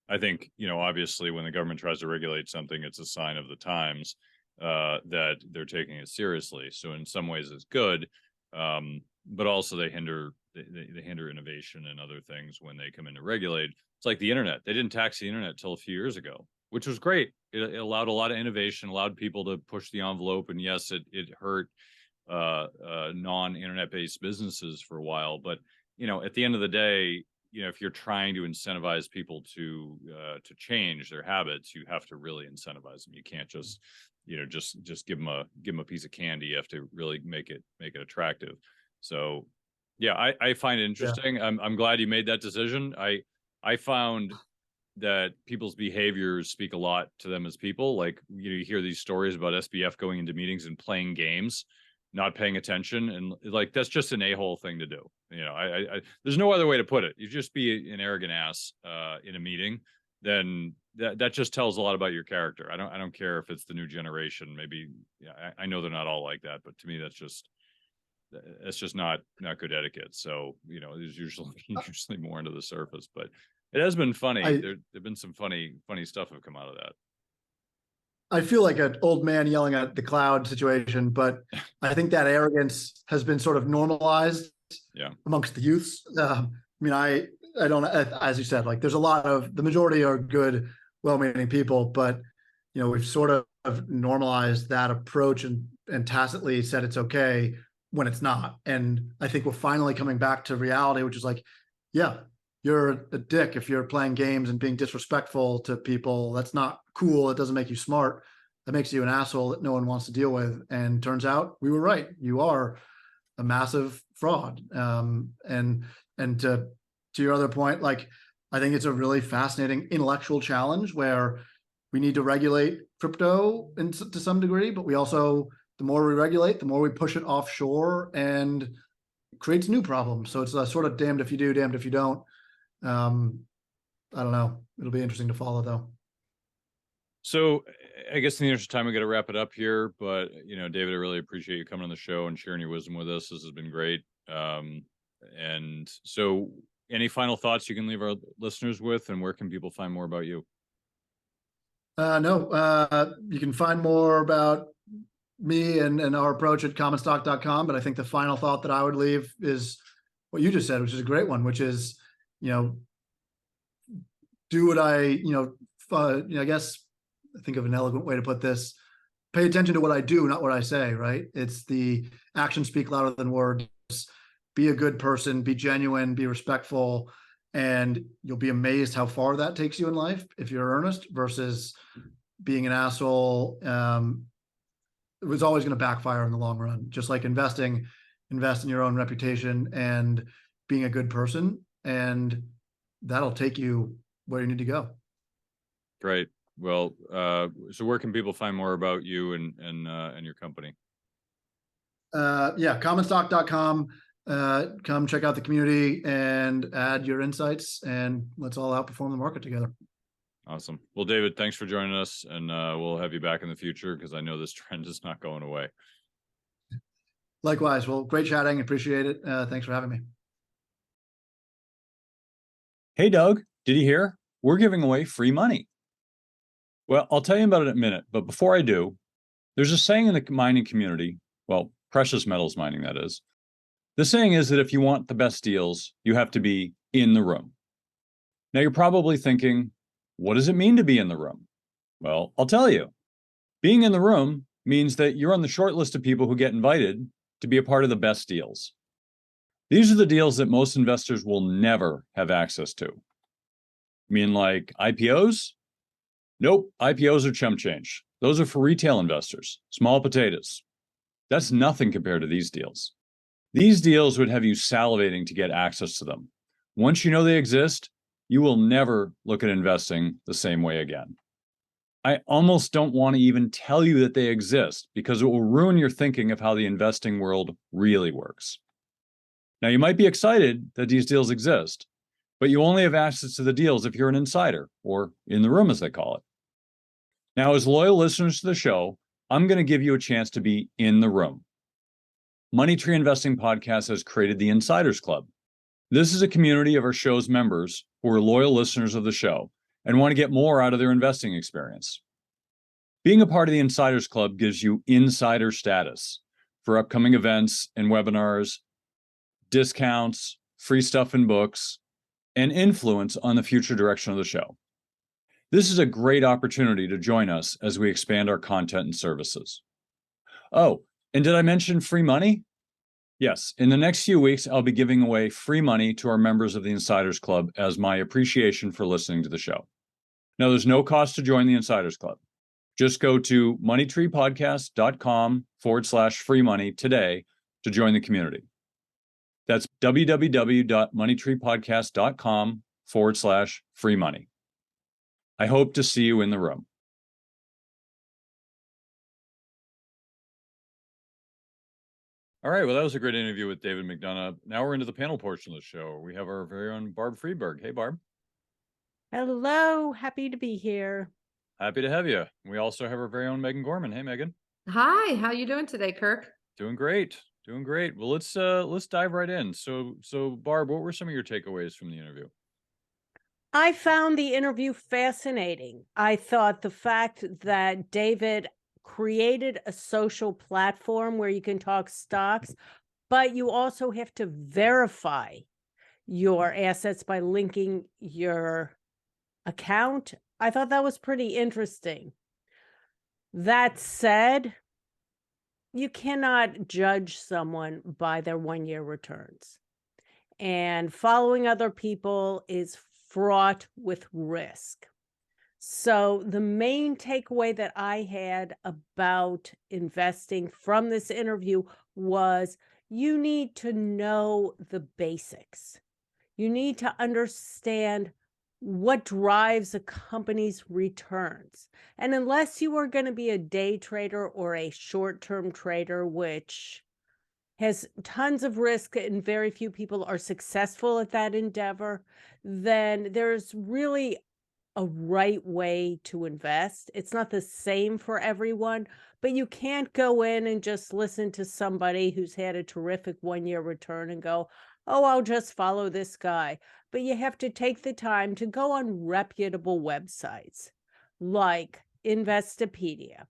I think, obviously when the government tries to regulate something, it's a sign of the times that they're taking it seriously. So in some ways it's good, but also they hinder innovation and other things when they come in to regulate. It's like the internet. They didn't tax the internet till a few years ago, which was great. It allowed a lot of innovation, allowed people to push the envelope, and yes, it hurt non-internet based businesses for a while, but at the end of the day, if you're trying to incentivize people to change their habits, you have to really incentivize them. You can't just just give them a piece of candy. You have to really make it attractive. So yeah, I find it interesting. Yeah. I'm glad you made that decision. I found that people's behaviors speak a lot to them as people. Like, you hear these stories about SBF going into meetings and playing games, not paying attention, and like that's just an a-hole thing to do. I there's no other way to put it. You just be an arrogant ass in a meeting, then that just tells a lot about your character. I don't care if it's the new generation. Maybe I know they're not all like that, but to me that's just not good etiquette. So there's usually more under the surface, but it has been funny. There've been some funny stuff have come out of that. I feel like an old man yelling at the cloud situation, but I think that arrogance has been sort of normalized amongst the youths. I don't, as you said, like there's a lot of, the majority are good, well-meaning people, but we've sort of normalized that approach and tacitly said it's okay when it's not. And I think we're finally coming back to reality, which is like, yeah, you're a dick if you're playing games and being disrespectful to people. That's not cool. It doesn't make you smart. That makes you an asshole that no one wants to deal with. And turns out we were right. You are a massive fraud. And to your other point, like, I think it's a really fascinating intellectual challenge where we need to regulate crypto to some degree, but we also, the more we regulate, the more we push it offshore and creates new problems. So it's a sort of damned if you do, damned if you don't. I don't know. It'll be interesting to follow, though. So I guess in the interest of time, we got to wrap it up here. But David, I really appreciate you coming on the show and sharing your wisdom with us. This has been great. And so, any final thoughts you can leave our listeners with, and where can people find more about you? No, you can find more about me and our approach at commonstock.com. But I think the final thought that I would leave is what you just said, which is a great one, which is, do what I guess I think of an elegant way to put this. Pay attention to what I do, not what I say, right? It's the actions speak louder than words. Be a good person, be genuine, be respectful, and you'll be amazed how far that takes you in life if you're earnest versus being an asshole. It was always going to backfire in the long run. Just like invest in your own reputation and being a good person, and that'll take you where you need to go. Great. Well, so where can people find more about you and your company? Commonstock.com. Come check out the community and add your insights, and let's all outperform the market together. Awesome. Well, David, thanks for joining us, and we'll have you back in the future because I know this trend is not going away. Likewise. Well, great chatting. Appreciate it. Thanks for having me. Hey, Doug, did you hear? We're giving away free money. Well, I'll tell you about it in a minute, but before I do, there's a saying in the mining community, well, precious metals mining, that is. The saying is that if you want the best deals, you have to be in the room. Now, you're probably thinking, what does it mean to be in the room? Well, I'll tell you. Being in the room means that you're on the short list of people who get invited to be a part of the best deals. These are the deals that most investors will never have access to. You mean like IPOs? Nope, IPOs are chump change. Those are for retail investors, small potatoes. That's nothing compared to these deals. These deals would have you salivating to get access to them. Once you know they exist, you will never look at investing the same way again. I almost don't want to even tell you that they exist because it will ruin your thinking of how the investing world really works. Now, you might be excited that these deals exist, but you only have access to the deals if you're an insider, or in the room as they call it. Now, as loyal listeners to the show, I'm going to give you a chance to be in the room. Money Tree Investing Podcast has created the Insiders Club. This is a community of our show's members who are loyal listeners of the show and want to get more out of their investing experience. Being a part of the Insiders Club gives you insider status for upcoming events and webinars, discounts, free stuff and books, and influence on the future direction of the show. This is a great opportunity to join us as we expand our content and services. Oh, and did I mention free money? Yes, in the next few weeks, I'll be giving away free money to our members of the Insiders Club as my appreciation for listening to the show. Now, there's no cost to join the Insiders Club. Just go to moneytreepodcast.com/free money today to join the community. That's www.moneytreepodcast.com/free money. I hope to see you in the room. All right, well, that was a great interview with David McDonough. Now we're into the panel portion of the show. We have our very own Barb Friedberg. Hey, Barb. Hello, happy to be here. Happy to have you. We also have our very own Megan Gorman. Hey, Megan. Hi, how you doing today, Kirk? Doing great. Doing great. Well, let's dive right in. So Barb, what were some of your takeaways from the interview? I found the interview fascinating. I thought the fact that David created a social platform where you can talk stocks, but you also have to verify your assets by linking your account. I thought that was pretty interesting. That said, you cannot judge someone by their 1-year returns. And following other people is fraught with risk. So the main takeaway that I had about investing from this interview was you need to know the basics. You need to understand what drives a company's returns. And unless you are going to be a day trader or a short-term trader, which has tons of risk and very few people are successful at that endeavor, then there's really a right way to invest. It's not the same for everyone, but you can't go in and just listen to somebody who's had a terrific 1-year return and go, oh, I'll just follow this guy. But you have to take the time to go on reputable websites like Investopedia,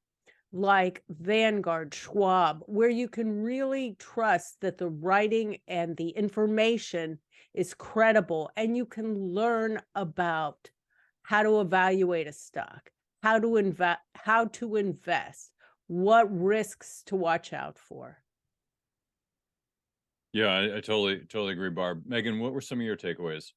like Vanguard, Schwab, where you can really trust that the writing and the information is credible and you can learn about how to evaluate a stock, how to invest, what risks to watch out for. Yeah, I totally agree, Barb. Megan, what were some of your takeaways?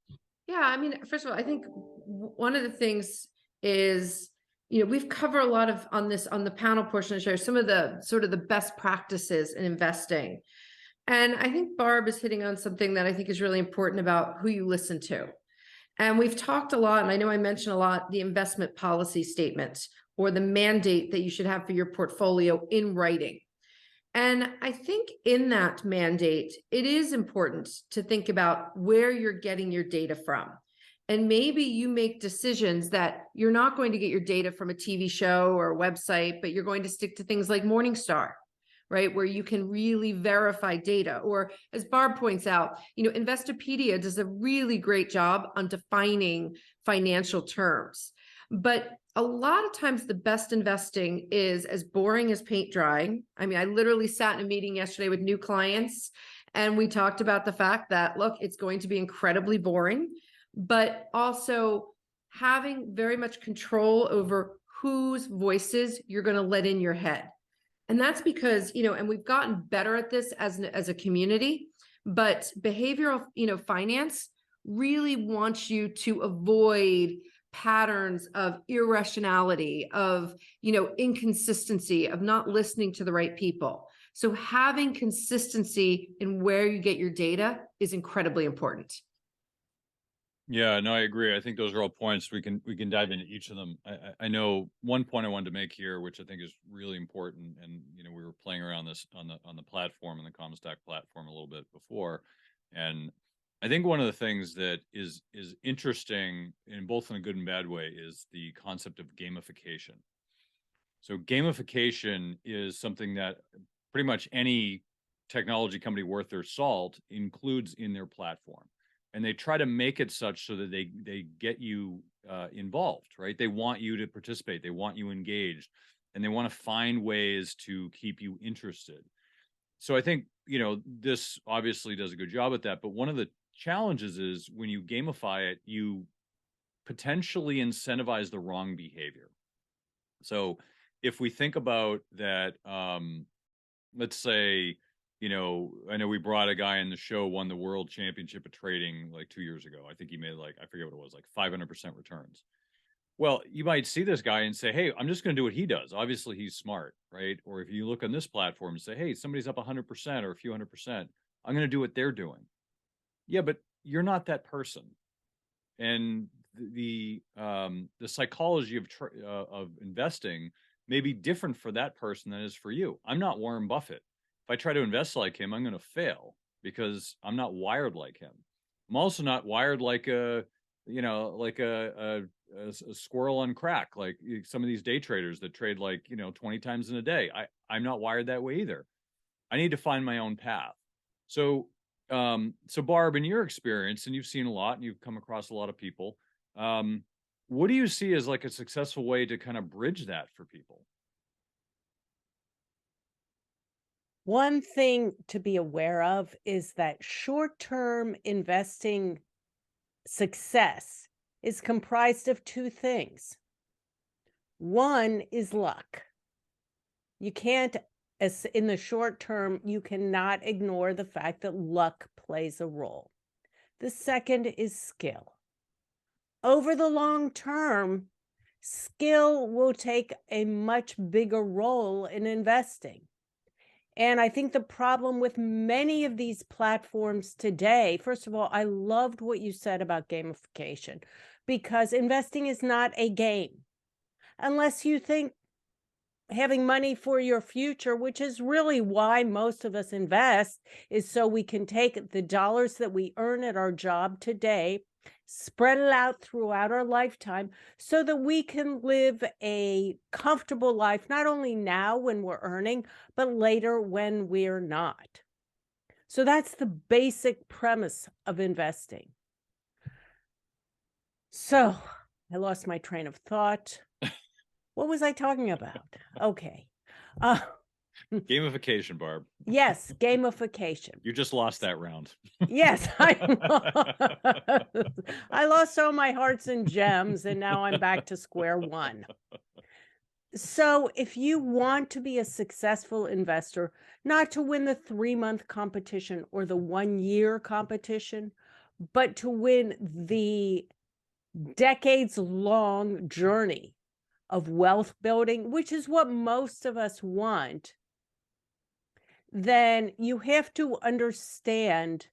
Yeah, I mean, first of all, I think one of the things is, we've covered a lot of on the panel portion of the show, some of the sort of the best practices in investing. And I think Barb is hitting on something that I think is really important about who you listen to. And we've talked a lot, and I know I mentioned a lot, the investment policy statement or the mandate that you should have for your portfolio in writing. And I think in that mandate, it is important to think about where you're getting your data from. And maybe you make decisions that you're not going to get your data from a TV show or a website, but you're going to stick to things like Morningstar, right? Where you can really verify data. Or as Barb points out, Investopedia does a really great job on defining financial terms. But a lot of times the best investing is as boring as paint drying. I mean, I literally sat in a meeting yesterday with new clients and we talked about the fact that, look, it's going to be incredibly boring, but also having very much control over whose voices you're going to let in your head. And that's because, and we've gotten better at this as a community, but behavioral, finance really wants you to avoid patterns of irrationality, of, inconsistency, of not listening to the right people. So having consistency in where you get your data is incredibly important. Yeah, no, I agree. I think those are all points we can dive into each of them. I know one point I wanted to make here, which I think is really important, and we were playing around this on the platform, on the Comstock platform a little bit before, and I think one of the things that is interesting in both in a good and bad way is the concept of gamification. So gamification is something that pretty much any technology company worth their salt includes in their platform. And they try to make it such so that they get you involved, right? They want you to participate. They want you engaged, and they want to find ways to keep you interested. So I think, this obviously does a good job at that. But one of the challenges is when you gamify it, you potentially incentivize the wrong behavior. So if we think about that, let's say, I know we brought a guy in the show, won the world championship of trading like 2 years ago. I think he made I forget what it was, like 500% returns. Well, you might see this guy and say, hey, I'm just going to do what he does. Obviously, he's smart, right? Or if you look on this platform and say, hey, somebody's up 100% or a few 100%, I'm going to do what they're doing. Yeah, but you're not that person. And the psychology of investing may be different for that person than it is for you. I'm not Warren Buffett. If I try to invest like him, I'm going to fail because I'm not wired like him. I'm also not wired like a squirrel on crack, like some of these day traders that trade 20 times in a day. I'm not wired that way either. I need to find my own path. So Barb, in your experience, and you've seen a lot and you've come across a lot of people, what do you see as like a successful way to kind of bridge that for people? One thing to be aware of is that short-term investing success is comprised of two things. One is luck. You can't, as in the short term, you cannot ignore the fact that luck plays a role. The second is skill. Over the long term, skill will take a much bigger role in investing. And I think the problem with many of these platforms today, first of all, I loved what you said about gamification, because investing is not a game. Unless you think having money for your future, which is really why most of us invest, is so we can take the dollars that we earn at our job today, spread it out throughout our lifetime so that we can live a comfortable life, not only now when we're earning, but later when we're not. So that's the basic premise of investing. So I lost my train of thought. What was I talking about? Okay. Gamification, Barb. Yes, gamification. You just lost that round. Yes, I lost all my hearts and gems, and now I'm back to square one. So if you want to be a successful investor, not to win the 3-month competition or the 1-year competition, but to win the decades-long journey of wealth building, which is what most of us want, then you have to understand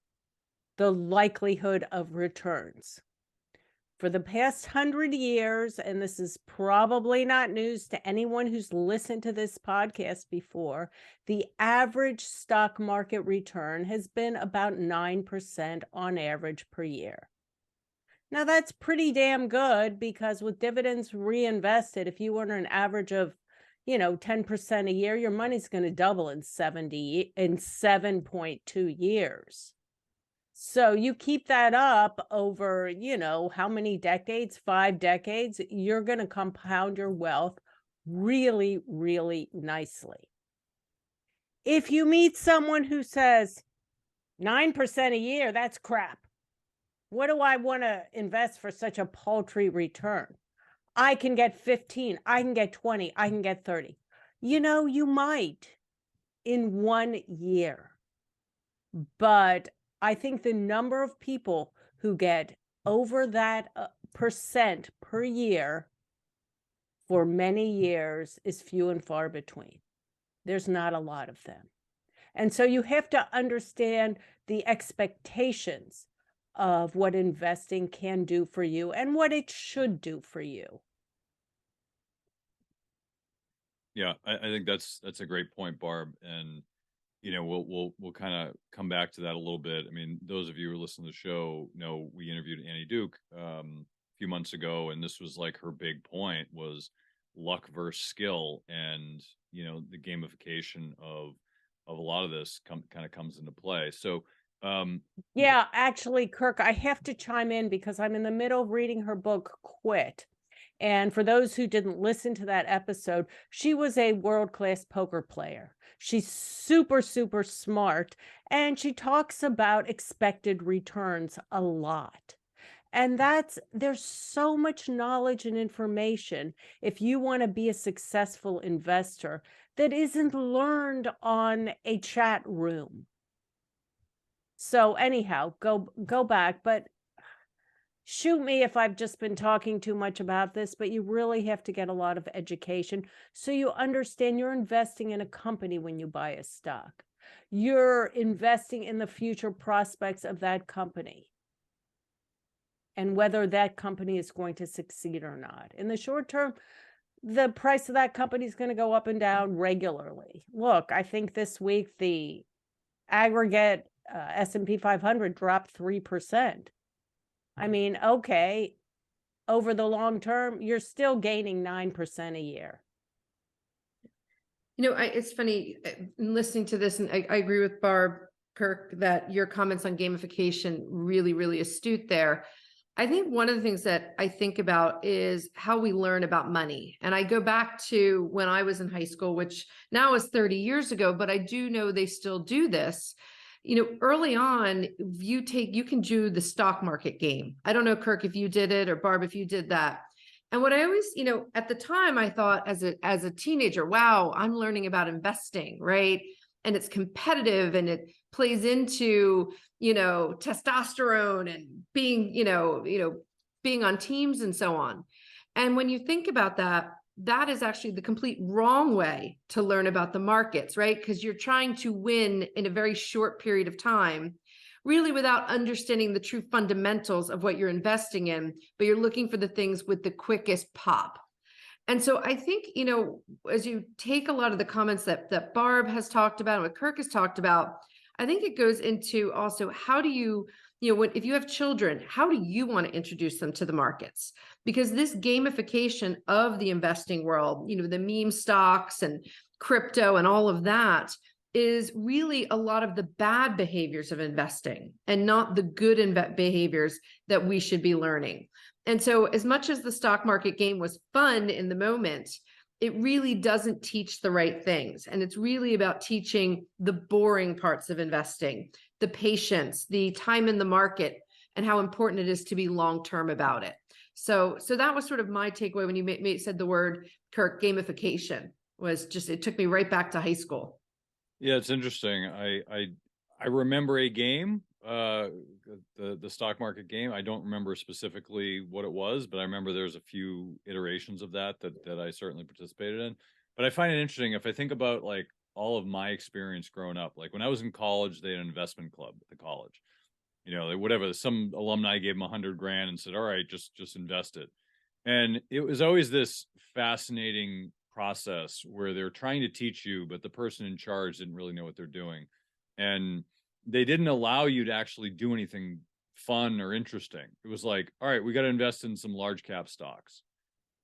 the likelihood of returns. For the past 100 years, and this is probably not news to anyone who's listened to this podcast before, the average stock market return has been about 9% on average per year. Now, that's pretty damn good, because with dividends reinvested, if you earn an average of 10% a year, your money's going to double in 7.2 years. So you keep that up over, how many decades? 5 decades, you're going to compound your wealth really, really nicely. If you meet someone who says 9% a year, that's crap. What do I want to invest for such a paltry return? I can get 15, I can get 20, I can get 30. You might in 1 year. But I think the number of people who get over that percent per year for many years is few and far between. There's not a lot of them. And so you have to understand the expectations of what investing can do for you and what it should do for you. Yeah, I think that's a great point, Barb. And we'll kind of come back to that a little bit. I mean, those of you who listen to the show know we interviewed Annie Duke a few months ago, and this was like her big point was, luck versus skill, and the gamification of a lot of this kind of comes into play. So yeah, actually, Kirk, I have to chime in because I'm in the middle of reading her book, Quit. And for those who didn't listen to that episode, she was a world-class poker player. She's super, super smart, and she talks about expected returns a lot. And there's so much knowledge and information if you want to be a successful investor that isn't learned on a chat room. So anyhow, go back, but shoot me if I've just been talking too much about this, but you really have to get a lot of education so you understand you're investing in a company when you buy a stock. You're investing in the future prospects of that company and whether that company is going to succeed or not. In the short term, the price of that company is going to go up and down regularly. Look, I think this week the aggregate S&P 500 dropped 3%. I mean, okay, over the long term, you're still gaining 9% a year. It's funny in listening to this, and I agree with Barb, Kirk, that your comments on gamification really, really astute there. I think one of the things that I think about is how we learn about money. And I go back to when I was in high school, which now is 30 years ago, but I do know they still do this. Early on, you can do the stock market game. I don't know, Kirk, if you did it, or Barb, if you did that. And what I always, at the time I thought as a teenager, wow, I'm learning about investing, right? And it's competitive and it plays into, testosterone and being, being on teams and so on. And when you think about that, that is actually the complete wrong way to learn about the markets, right? Because you're trying to win in a very short period of time, really without understanding the true fundamentals of what you're investing in, but you're looking for the things with the quickest pop. And so I think, as you take a lot of the comments that Barb has talked about and what Kirk has talked about, I think it goes into also how do you, if you have children, how do you want to introduce them to the markets? Because this gamification of the investing world, the meme stocks and crypto and all of that is really a lot of the bad behaviors of investing and not the good behaviors that we should be learning. And so as much as the stock market game was fun in the moment, it really doesn't teach the right things. And it's really about teaching the boring parts of investing, the patience, the time in the market, and how important it is to be long-term about it. So that was sort of my takeaway when you said the word, Kirk, gamification, was just, it took me right back to high school. Yeah, it's interesting. I remember a game, the stock market game. I don't remember specifically what it was, but I remember there's a few iterations of that I certainly participated in. But I find it interesting if I think about like all of my experience growing up. Like when I was in college, they had an investment club at the college. Whatever, some alumni gave them $100,000 and said, "All right, just invest it." And it was always this fascinating process where they're trying to teach you, but the person in charge didn't really know what they're doing. And they didn't allow you to actually do anything fun or interesting. It was like, all right, we got to invest in some large cap stocks.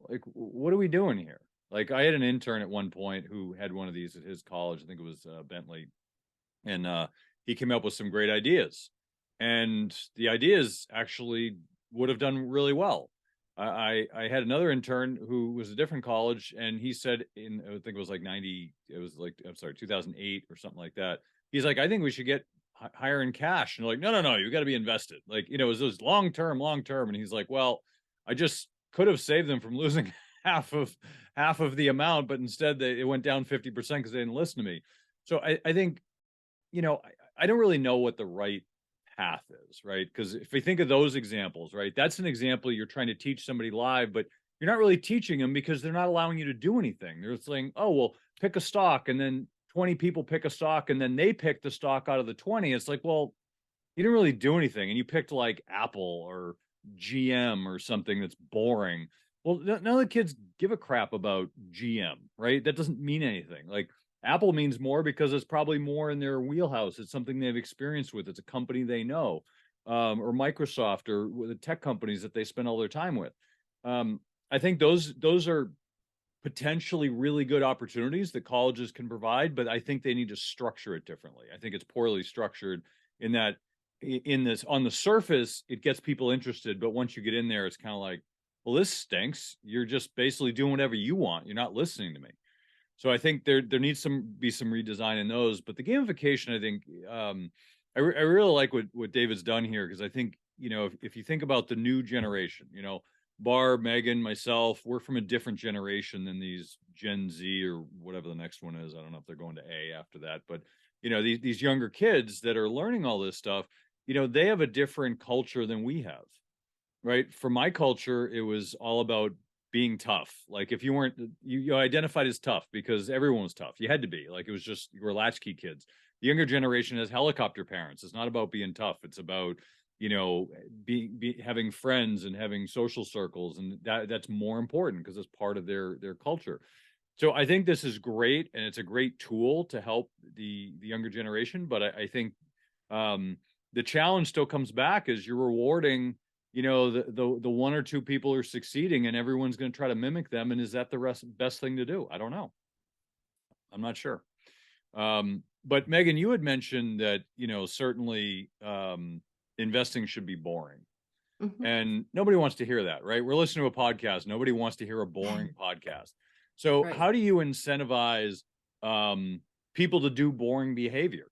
Like, what are we doing here? Like, I had an intern at one point who had one of these at his college. I think it was Bentley. And he came up with some great ideas. And the ideas actually would have done really well. I had another intern who was a different college, and he said I think it was like 2008 or something like that. He's like, I think we should get higher in cash. And like, no, you got to be invested. Like, it was long term. And he's like, well, I just could have saved them from losing half of the amount, but instead it went down 50% because they didn't listen to me. So I think, I don't really know what the right path is, right? Because if we think of those examples, right, that's an example you're trying to teach somebody live, but you're not really teaching them because they're not allowing you to do anything. They're saying, oh, well, pick a stock, and then 20 people pick a stock, and then they pick the stock out of the 20. It's like, well, you didn't really do anything, and you picked like Apple or GM or something that's boring. Well, none of the kids give a crap about GM, right? That doesn't mean anything. Like, Apple means more because it's probably more in their wheelhouse. It's something they've experienced with. It's a company they know, or Microsoft, or the tech companies that they spend all their time with. I think those are potentially really good opportunities that colleges can provide, but I think they need to structure it differently. I think it's poorly structured in that on the surface, it gets people interested, but once you get in there, it's kind of like, well, this stinks. You're just basically doing whatever you want. You're not listening to me. So I think there needs be some redesign in those, but the gamification, I think, I really like what David's done here, because I think, if you think about the new generation, Barb, Megan, myself, we're from a different generation than these Gen Z or whatever the next one is. I don't know if they're going to A after that, but these younger kids that are learning all this stuff, they have a different culture than we have, right? For my culture, it was all about being tough. Like if you weren't, you identified as tough because everyone was tough. You had to be. Like it was just, you were latchkey kids. The younger generation has helicopter parents. It's not about being tough. It's about having friends and having social circles, and that's more important because it's part of their culture. So I think this is great, and it's a great tool to help the younger generation. But I think the challenge still comes back is you're rewarding the one or two people who are succeeding, and everyone's going to try to mimic them. And is that the best thing to do? I don't know. I'm not sure. But Megan, you had mentioned that certainly investing should be boring. Mhm. And nobody wants to hear that, right? We're listening to a podcast. Nobody wants to hear a boring podcast. So Right. how do you incentivize people to do boring behavior?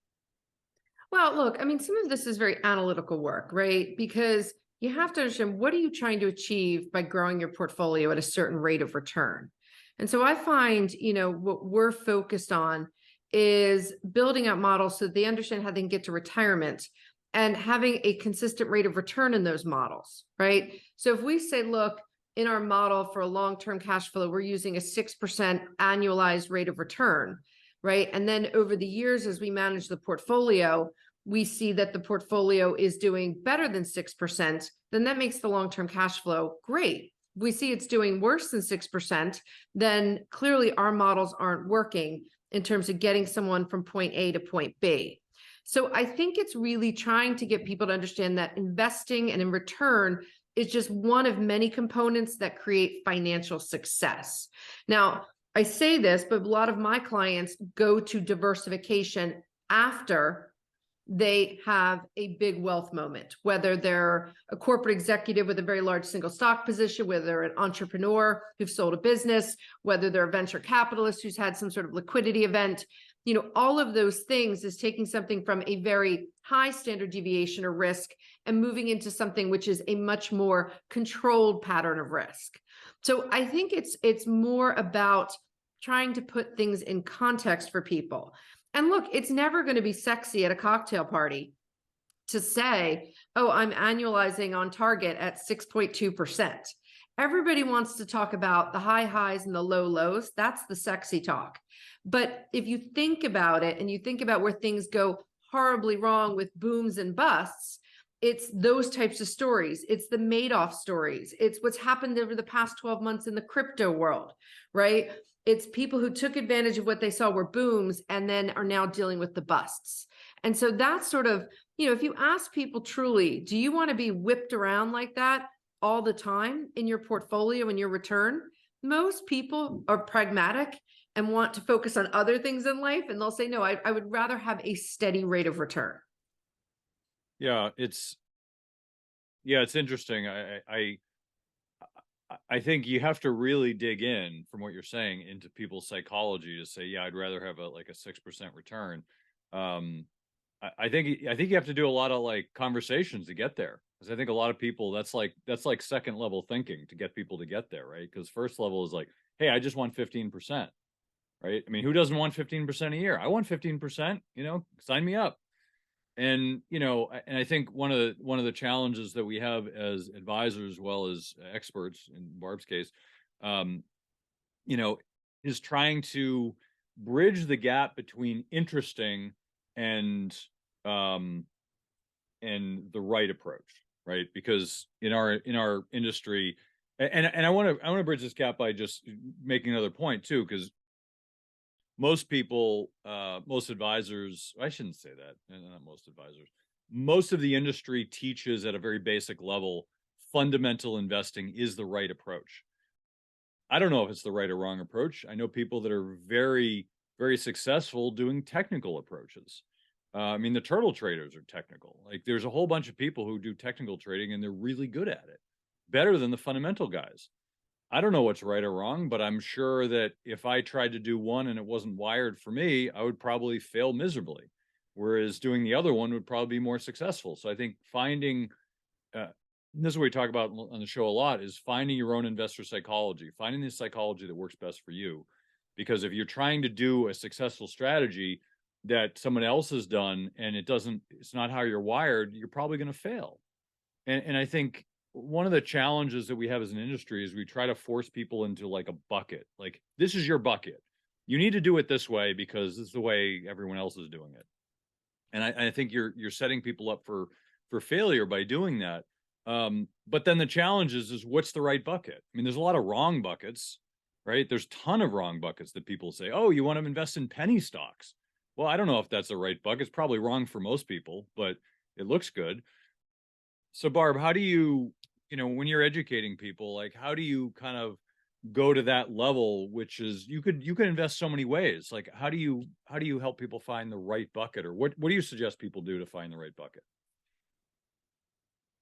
Well, look, I mean, some of this is very analytical work, right? Because you have to understand, what are you trying to achieve by growing your portfolio at a certain rate of return? And so I find, what we're focused on is building out models so that they understand how they can get to retirement and having a consistent rate of return in those models, right? So if we say, look, in our model for a long-term cash flow, we're using a 6% annualized rate of return, right? And then over the years, as we manage the portfolio, we see that the portfolio is doing better than 6%, then that makes the long-term cash flow great. We see it's doing worse than 6%, then clearly our models aren't working in terms of getting someone from point A to point B. So I think it's really trying to get people to understand that investing and in return is just one of many components that create financial success. Now, I say this, but a lot of my clients go to diversification after they have a big wealth moment, whether they're a corporate executive with a very large single stock position, whether they're an entrepreneur who's sold a business, whether they're a venture capitalist who's had some sort of liquidity event. All of those things is taking something from a very high standard deviation or risk and moving into something which is a much more controlled pattern of risk. So I think it's more about trying to put things in context for people. And look, it's never going to be sexy at a cocktail party to say, oh, I'm annualizing on target at 6.2%. Everybody wants to talk about the high highs and the low lows. That's the sexy talk. But if you think about it and you think about where things go horribly wrong with booms and busts, it's those types of stories. It's the Madoff stories. It's what's happened over the past 12 months in the crypto world, right? It's people who took advantage of what they saw were booms and then are now dealing with the busts. And so that's sort of, if you ask people truly, do you want to be whipped around like that all the time in your portfolio and your return? Most people are pragmatic and want to focus on other things in life. And they'll say, no, I would rather have a steady rate of return. Yeah, it's interesting. I think you have to really dig in, from what you're saying, into people's psychology to say, yeah, I'd rather have a 6% return. I think you have to do a lot of conversations to get there, because I think a lot of people, that's like second level thinking to get people to get there, right? Because first level is like, hey, I just want 15%, right? I mean, who doesn't want 15% a year? I want 15%, sign me up. And and I think one of the challenges that we have as advisors, as well as experts in Barb's case, is trying to bridge the gap between interesting and the right approach, right? Because in our industry, and I want to bridge this gap by just making another point too, because most people, most advisors, I shouldn't say that, not most advisors, most of the industry teaches at a very basic level, fundamental investing is the right approach. I don't know if it's the right or wrong approach. I know people that are very, very successful doing technical approaches. I mean, the turtle traders are technical. Like there's a whole bunch of people who do technical trading and they're really good at it, better than the fundamental guys. I don't know what's right or wrong, but I'm sure that if I tried to do one and it wasn't wired for me, I would probably fail miserably. Whereas doing the other one would probably be more successful. So I think finding, this is what we talk about on the show a lot, is finding your own investor psychology, finding the psychology that works best for you. Because if you're trying to do a successful strategy that someone else has done and it's not how you're wired, you're probably going to fail. And I think one of the challenges that we have as an industry is we try to force people into like a bucket. Like, this is your bucket. You need to do it this way because this is the way everyone else is doing it. And I think you're setting people up for failure by doing that. But then the challenge is what's the right bucket? I mean, there's a lot of wrong buckets, right? There's a ton of wrong buckets that people say, oh, you want to invest in penny stocks. Well, I don't know if that's the right bucket. It's probably wrong for most people, but it looks good. So Barb, how do you when you're educating people, like how do you kind of go to that level, which is you could invest so many ways. Like how do you help people find the right bucket, or what do you suggest people do to find the right bucket?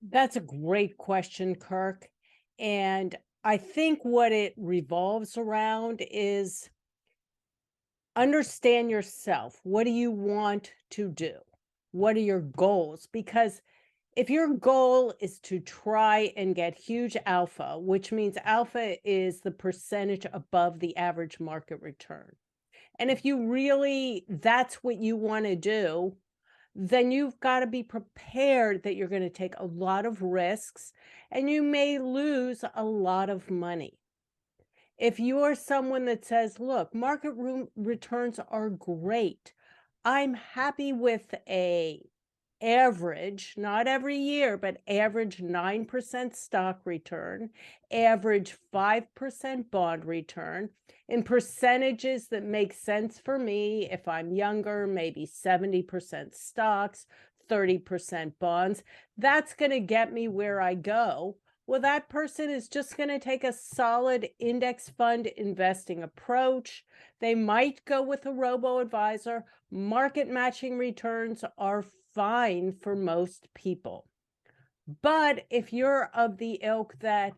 That's a great question, Kirk. And I think what it revolves around is understand yourself. What do you want to do? What are your goals? Because if your goal is to try and get huge alpha, which means alpha is the percentage above the average market return. And if you really, that's what you want to do, then you've got to be prepared that you're going to take a lot of risks and you may lose a lot of money. If you are someone that says, look, market returns are great, I'm happy with a average, not every year, but average 9% stock return, average 5% bond return, in percentages that make sense for me. If I'm younger, maybe 70% stocks, 30% bonds. That's going to get me where I go. Well, that person is just going to take a solid index fund investing approach. They might go with a robo-advisor. Market matching returns are fine for most people. But if you're of the ilk that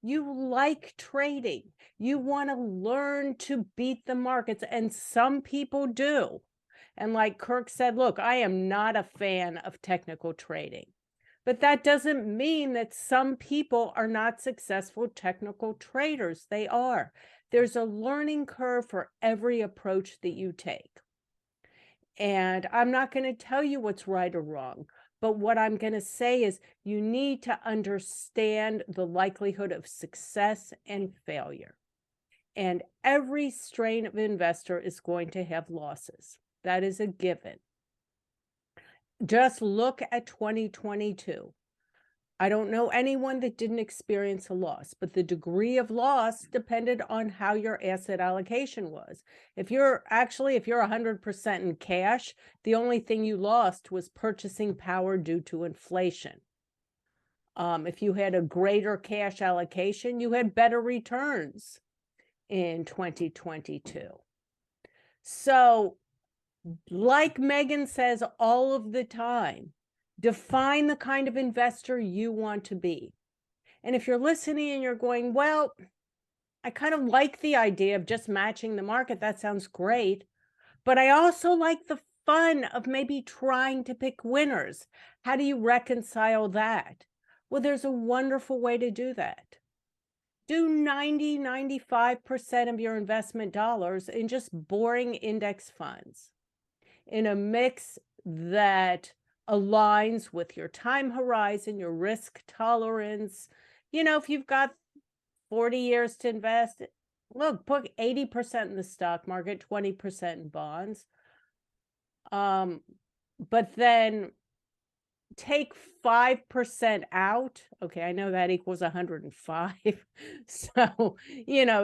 you like trading, you want to learn to beat the markets, and some people do. And like Kirk said, look, I am not a fan of technical trading. But that doesn't mean that some people are not successful technical traders. They are. There's a learning curve for every approach that you take. And I'm not going to tell you what's right or wrong, but what I'm going to say is you need to understand the likelihood of success and failure. And every strain of investor is going to have losses. That is a given. Just look at 2022. I don't know anyone that didn't experience a loss, but the degree of loss depended on how your asset allocation was. If you're 100% in cash, the only thing you lost was purchasing power due to inflation. If you had a greater cash allocation, you had better returns in 2022. So, like Megan says all of the time, define the kind of investor you want to be. And if you're listening and you're going, well, I kind of like the idea of just matching the market, that sounds great, but I also like the fun of maybe trying to pick winners. How do you reconcile that? Well, there's a wonderful way to do that. Do 95% of your investment dollars in just boring index funds in a mix that aligns with your time horizon, your risk tolerance. If you've got 40 years to invest, look, put 80% in the stock market, 20% in bonds. But then take 5% out. Okay, I know that equals 105. So,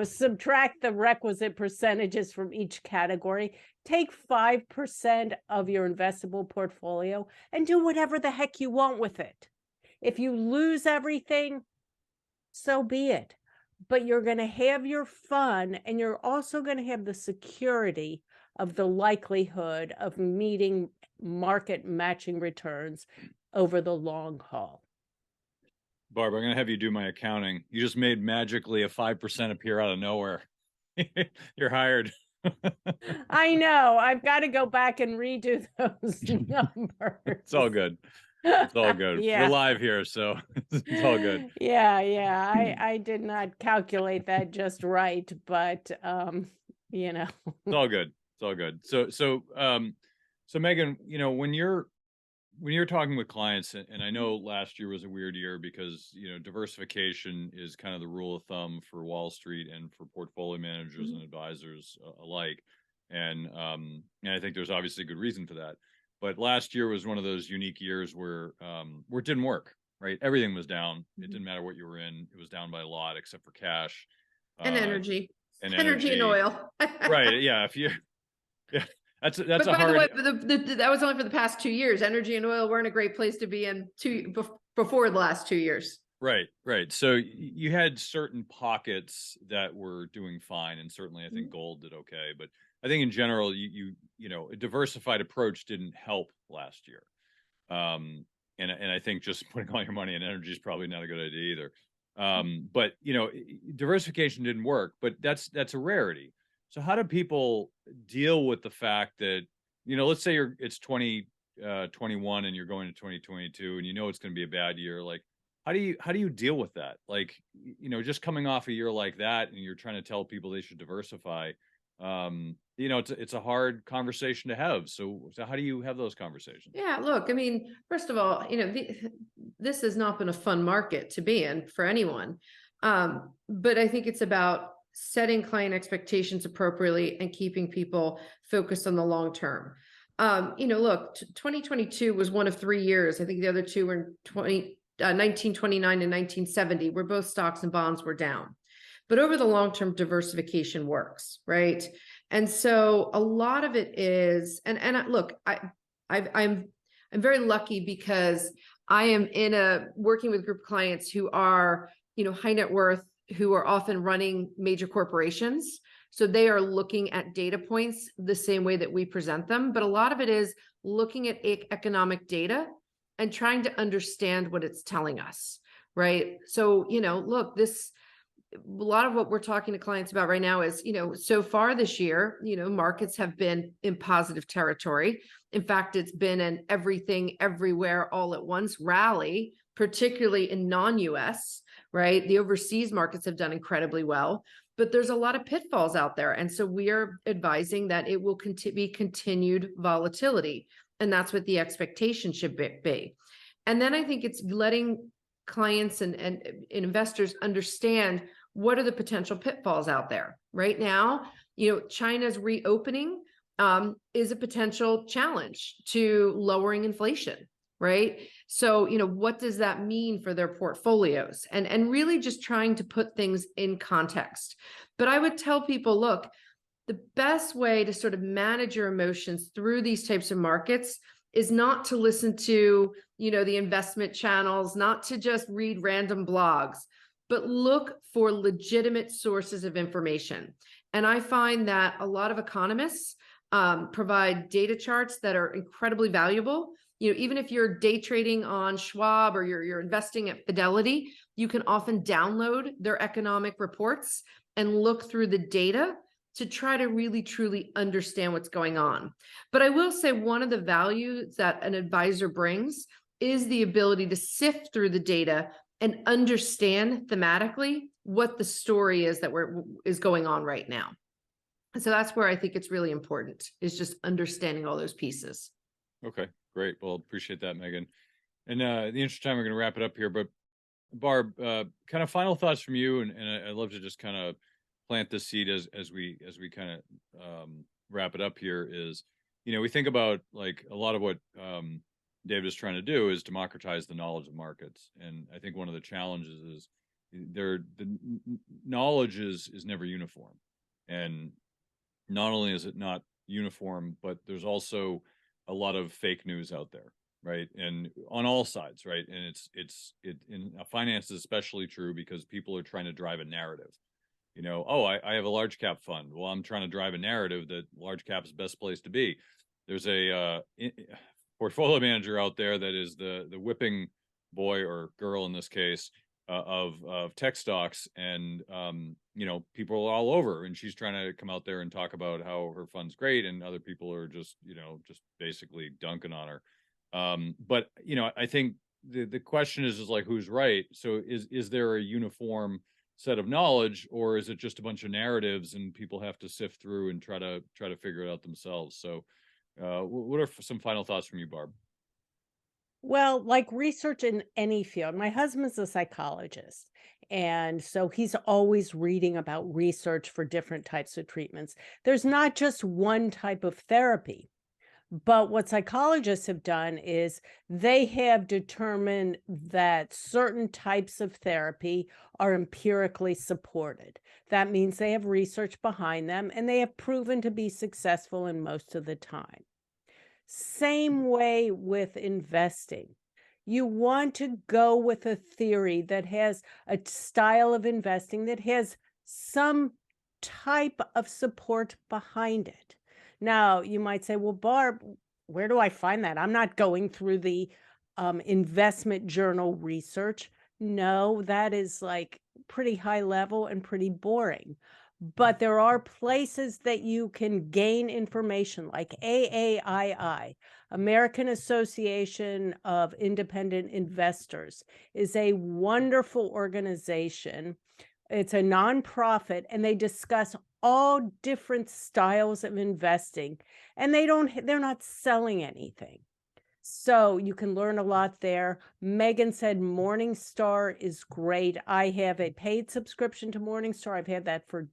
subtract the requisite percentages from each category. Take 5% of your investable portfolio and do whatever the heck you want with it. If you lose everything, so be it. but you're going to have your fun, and you're also going to have the security of the likelihood of meeting market matching returns over the long haul. Barb, I'm going to have you do my accounting. You just made magically a 5% appear out of nowhere. You're hired. I know. I've got to go back and redo those numbers. It's all good. It's all good. Yeah. We're live here, so it's all good. Yeah. I did not calculate that just right, but It's all good. It's all good. So Megan, when you're talking with clients, and I know last year was a weird year because, diversification is kind of the rule of thumb for Wall Street and for portfolio managers and advisors alike. And I think there's obviously a good reason for that. But last year was one of those unique years where it didn't work, right? Everything was down. It didn't matter what you were in. It was down by a lot, except for cash. And energy. And energy and oil. Right. Yeah. That's But a by hard. the way, that was only for the past 2 years. Energy and oil weren't a great place to be in before the last 2 years. Right. So you had certain pockets that were doing fine, and certainly I think gold did okay. But I think in general, a diversified approach didn't help last year. And I think just putting all your money in energy is probably not a good idea either. But diversification didn't work, but that's a rarity. So how do people deal with the fact that, let's say it's 2021 and you're going to 2022 and it's going to be a bad year. Like, how do you deal with that? Like, just coming off a year like that and you're trying to tell people they should diversify, it's a hard conversation to have. So how do you have those conversations? Yeah, look, I mean, first of all, this has not been a fun market to be in for anyone. But I think it's about setting client expectations appropriately and keeping people focused on the long term. Look, 2022 was one of 3 years. I think the other two were in 1929 and 1970, where both stocks and bonds were down. But over the long term, diversification works, right? And so a lot of it is, and look, I'm very lucky because I am working with a group of clients who are, high net worth, who are often running major corporations. So they are looking at data points the same way that we present them. But a lot of it is looking at economic data and trying to understand what it's telling us, right? So, look, a lot of what we're talking to clients about right now is, so far this year, markets have been in positive territory. In fact, it's been an everything, everywhere, all at once rally, particularly in non-US, right? The overseas markets have done incredibly well, but there's a lot of pitfalls out there. And so we are advising that it will be continued volatility. And that's what the expectation should be. And then I think it's letting clients and investors understand what are the potential pitfalls out there. Right now, China's reopening is a potential challenge to lowering inflation, right? So, what does that mean for their portfolios? And really just trying to put things in context. But I would tell people, look, the best way to sort of manage your emotions through these types of markets is not to listen to, the investment channels, not to just read random blogs, but look for legitimate sources of information. And I find that a lot of economists provide data charts that are incredibly valuable. Even if you're day trading on Schwab or you're investing at Fidelity, you can often download their economic reports and look through the data to try to really, truly understand what's going on. But I will say one of the values that an advisor brings is the ability to sift through the data and understand thematically what the story is that is going on right now. And so that's where I think it's really important, is just understanding all those pieces. Okay, great. Well, appreciate that, Megan. And in the interest of time, we're going to wrap it up here. But Barb, kind of final thoughts from you, and I'd love to just kind of plant the seed as we kind of wrap it up here. Is we think about like a lot of what David is trying to do is democratize the knowledge of markets, and I think one of the challenges is the knowledge is never uniform, and not only is it not uniform, but there's also a lot of fake news out there, right? And on all sides, right? And it in finance is especially true because people are trying to drive a narrative. Oh, I have a large cap fund. Well, I'm trying to drive a narrative that large cap is the best place to be. There's a portfolio manager out there that is the whipping boy or girl in this case of tech stocks, and people are all over, and she's trying to come out there and talk about how her fund's great, and other people are just just basically dunking on her. But I think the question is like, who's right? So is there a uniform set of knowledge, or is it just a bunch of narratives and people have to sift through and try to figure it out themselves? So what are some final thoughts from you, Barb? Well, like research in any field, my husband's a psychologist. And so he's always reading about research for different types of treatments. There's not just one type of therapy. But what psychologists have done is they have determined that certain types of therapy are empirically supported. That means they have research behind them and they have proven to be successful in most of the time. Same way with investing. You want to go with a theory that has a style of investing that has some type of support behind it. Now, you might say, well, Barb, where do I find that? I'm not going through the investment journal research. No, that is like pretty high level and pretty boring. But there are places that you can gain information like AAII, American Association of Independent Investors, is a wonderful organization. It's a nonprofit, and they discuss all different styles of investing, and they're not selling anything. So you can learn a lot there. Megan said Morningstar is great. I have a paid subscription to Morningstar. I've had that for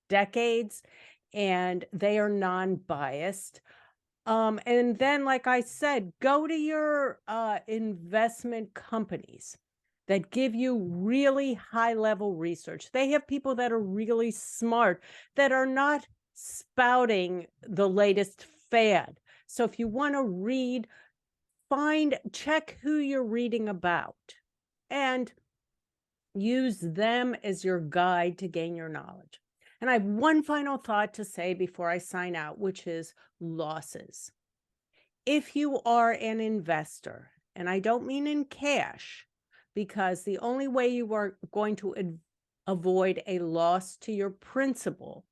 decades, and they are non-biased. And then, like I said, go to your investment companies that give you really high-level research. They have people that are really smart, that are not spouting the latest fad. So if you want to read, check who you're reading about and use them as your guide to gain your knowledge. And I have one final thought to say before I sign out, which is losses. If you are an investor, and I don't mean in cash, because the only way you are going to avoid a loss to your principal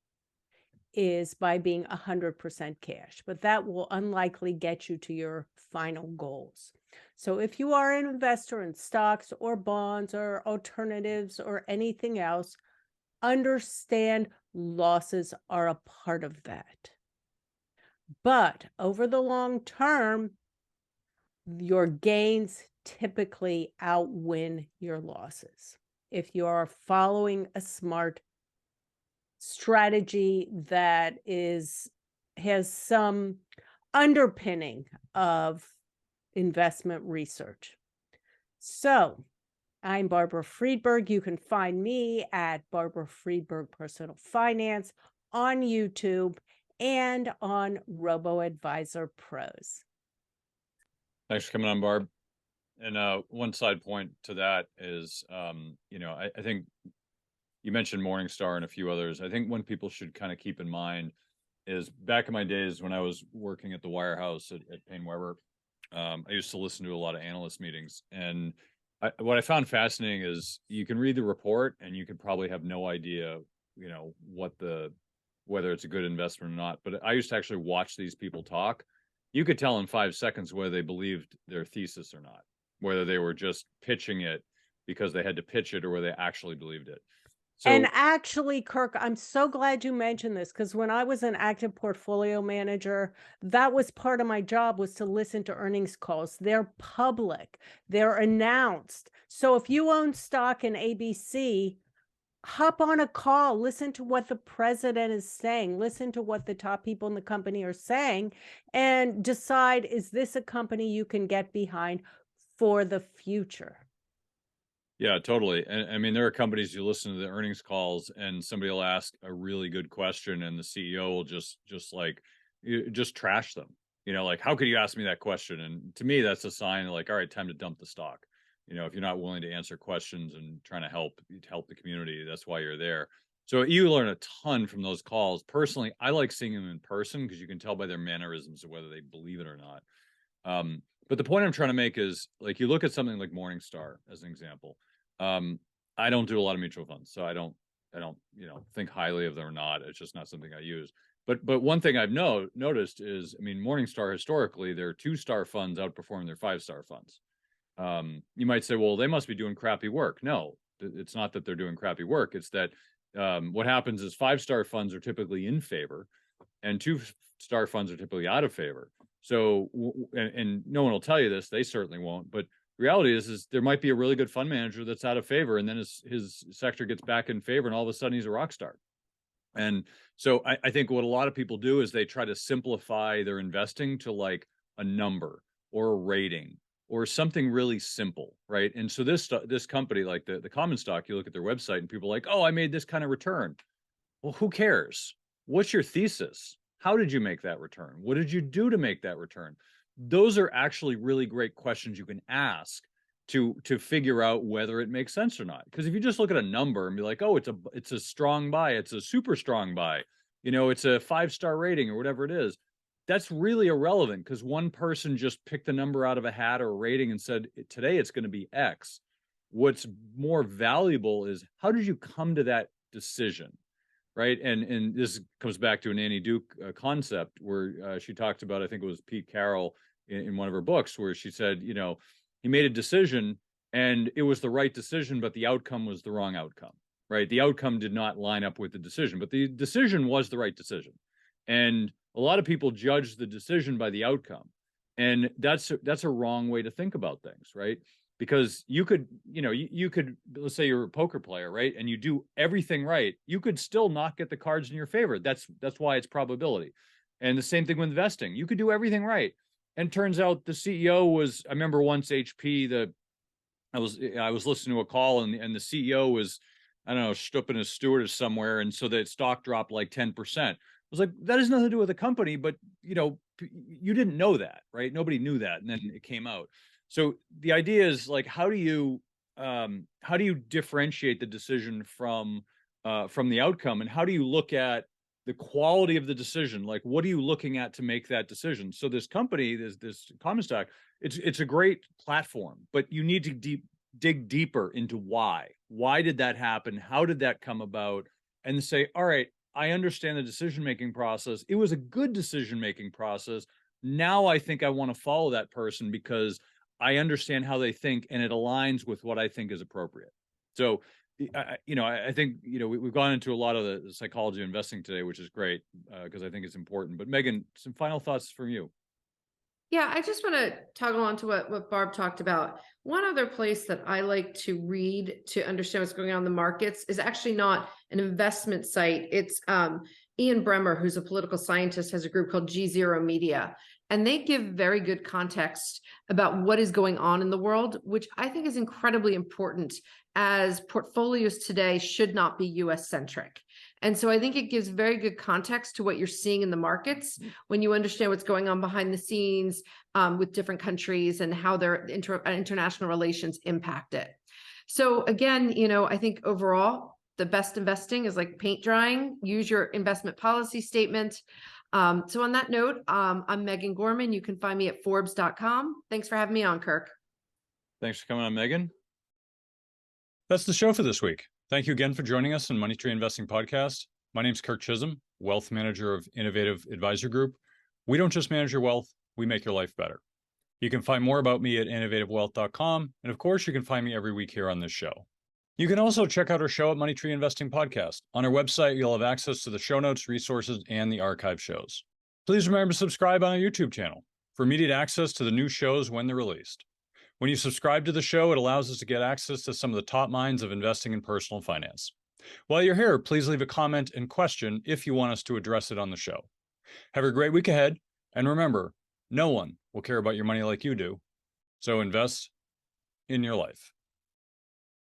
is by being 100% cash, but that will unlikely get you to your final goals. So if you are an investor in stocks or bonds or alternatives or anything else, understand losses are a part of that. But over the long term, your gains typically outwin your losses if you are following a smart strategy that has some underpinning of investment research. So I'm Barbara Friedberg. You can find me at Barbara Friedberg Personal Finance on YouTube and on RoboAdvisor Pros. Thanks for coming on, Barb. And one side point to that is, I think you mentioned Morningstar and a few others. I think one people should kind of keep in mind is back in my days when I was working at the Wirehouse at Payne Weber, I used to listen to a lot of analyst meetings. And what I found fascinating is you can read the report and you could probably have no idea, whether it's a good investment or not. But I used to actually watch these people talk. You could tell in 5 seconds whether they believed their thesis or not, whether they were just pitching it because they had to pitch it or whether they actually believed it. So, and actually, Kirk, I'm so glad you mentioned this, because when I was an active portfolio manager, that was part of my job, was to listen to earnings calls. They're public, they're announced. So if you own stock in ABC, hop on a call, listen to what the president is saying, listen to what the top people in the company are saying, and decide, is this a company you can get behind for the future? Yeah, totally. And I mean, there are companies you listen to the earnings calls and somebody will ask a really good question and the CEO will just trash them. You know, like, how could you ask me that question? And to me, that's a sign of like, all right, time to dump the stock. You know, if you're not willing to answer questions and trying to help the community, that's why you're there. So you learn a ton from those calls. Personally, I like seeing them in person because you can tell by their mannerisms of whether they believe it or not. But the point I'm trying to make is, like, you look at something like Morningstar as an example. I don't do a lot of mutual funds, so I don't, think highly of them or not. It's just not something I use. But one thing I've noticed is, I mean, Morningstar historically, their 2-star funds outperform their 5-star funds. You might say, well, they must be doing crappy work. No, it's not that they're doing crappy work. It's that what happens is 5-star funds are typically in favor, and 2-star funds are typically out of favor. So, and no one will tell you this, they certainly won't, but the reality is there might be a really good fund manager that's out of favor, and then his sector gets back in favor, and all of a sudden he's a rock star. And so I think what a lot of people do is they try to simplify their investing to like a number or a rating or something really simple, right? And so this company, like the common stock, you look at their website and people are like, oh, I made this kind of return. Well, who cares? What's your thesis? How did you make that return? What did you do to make that return? Those are actually really great questions you can ask to figure out whether it makes sense or not. Because if you just look at a number and be like, oh, it's a strong buy, it's a super strong buy, it's a 5-star rating or whatever it is, that's really irrelevant because one person just picked the number out of a hat or a rating and said, today it's going to be X. What's more valuable is, how did you come to that decision? Right. And this comes back to an Annie Duke concept where she talked about, I think it was Pete Carroll in one of her books, where she said, he made a decision and it was the right decision, but the outcome was the wrong outcome. Right. The outcome did not line up with the decision, but the decision was the right decision. And a lot of people judge the decision by the outcome. And that's a wrong way to think about things. Right. Because you could, let's say you're a poker player, right? And you do everything right. You could still not get the cards in your favor. That's why it's probability. And the same thing with investing. You could do everything right. And turns out the CEO was, I remember once HP, I was listening to a call and the CEO was, I don't know, stooping a stewardess somewhere. And so the stock dropped like 10%. I was like, that has nothing to do with the company, but you didn't know that, right? Nobody knew that. And then it came out. So the idea is like, how do you differentiate the decision from the outcome, and how do you look at the quality of the decision? Like, what are you looking at to make that decision? So this company, this common stock, it's a great platform, but you need to dig deeper into why. Why did that happen? How did that come about? And say, all right, I understand the decision-making process. It was a good decision-making process. Now I think I want to follow that person because I understand how they think and it aligns with what I think is appropriate. So, I think, we've gone into a lot of the psychology of investing today, which is great because I think it's important. But Megan, some final thoughts from you. Yeah, I just want to toggle on to what Barb talked about. One other place that I like to read to understand what's going on in the markets is actually not an investment site. It's Ian Bremmer, who's a political scientist, has a group called G0 Media. And they give very good context about what is going on in the world, which I think is incredibly important, as portfolios today should not be US centric. And so I think it gives very good context to what you're seeing in the markets when you understand what's going on behind the scenes with different countries and how their international relations impact it. So again, I think overall, the best investing is like paint drying. Use your investment policy statement. So on that note, I'm Megan Gorman. You can find me at Forbes.com. Thanks for having me on, Kirk. Thanks for coming on, Megan. That's the show for this week. Thank you again for joining us on Money Tree Investing Podcast. My name's Kirk Chisholm, Wealth Manager of Innovative Advisor Group. We don't just manage your wealth, we make your life better. You can find more about me at innovativewealth.com. And of course, you can find me every week here on this show. You can also check out our show at Money Tree Investing Podcast. On our website, you'll have access to the show notes, resources, and the archive shows. Please remember to subscribe on our YouTube channel for immediate access to the new shows when they're released. When you subscribe to the show, it allows us to get access to some of the top minds of investing in personal finance. While you're here, please leave a comment and question if you want us to address it on the show. Have a great week ahead, and remember, no one will care about your money like you do, so invest in your life.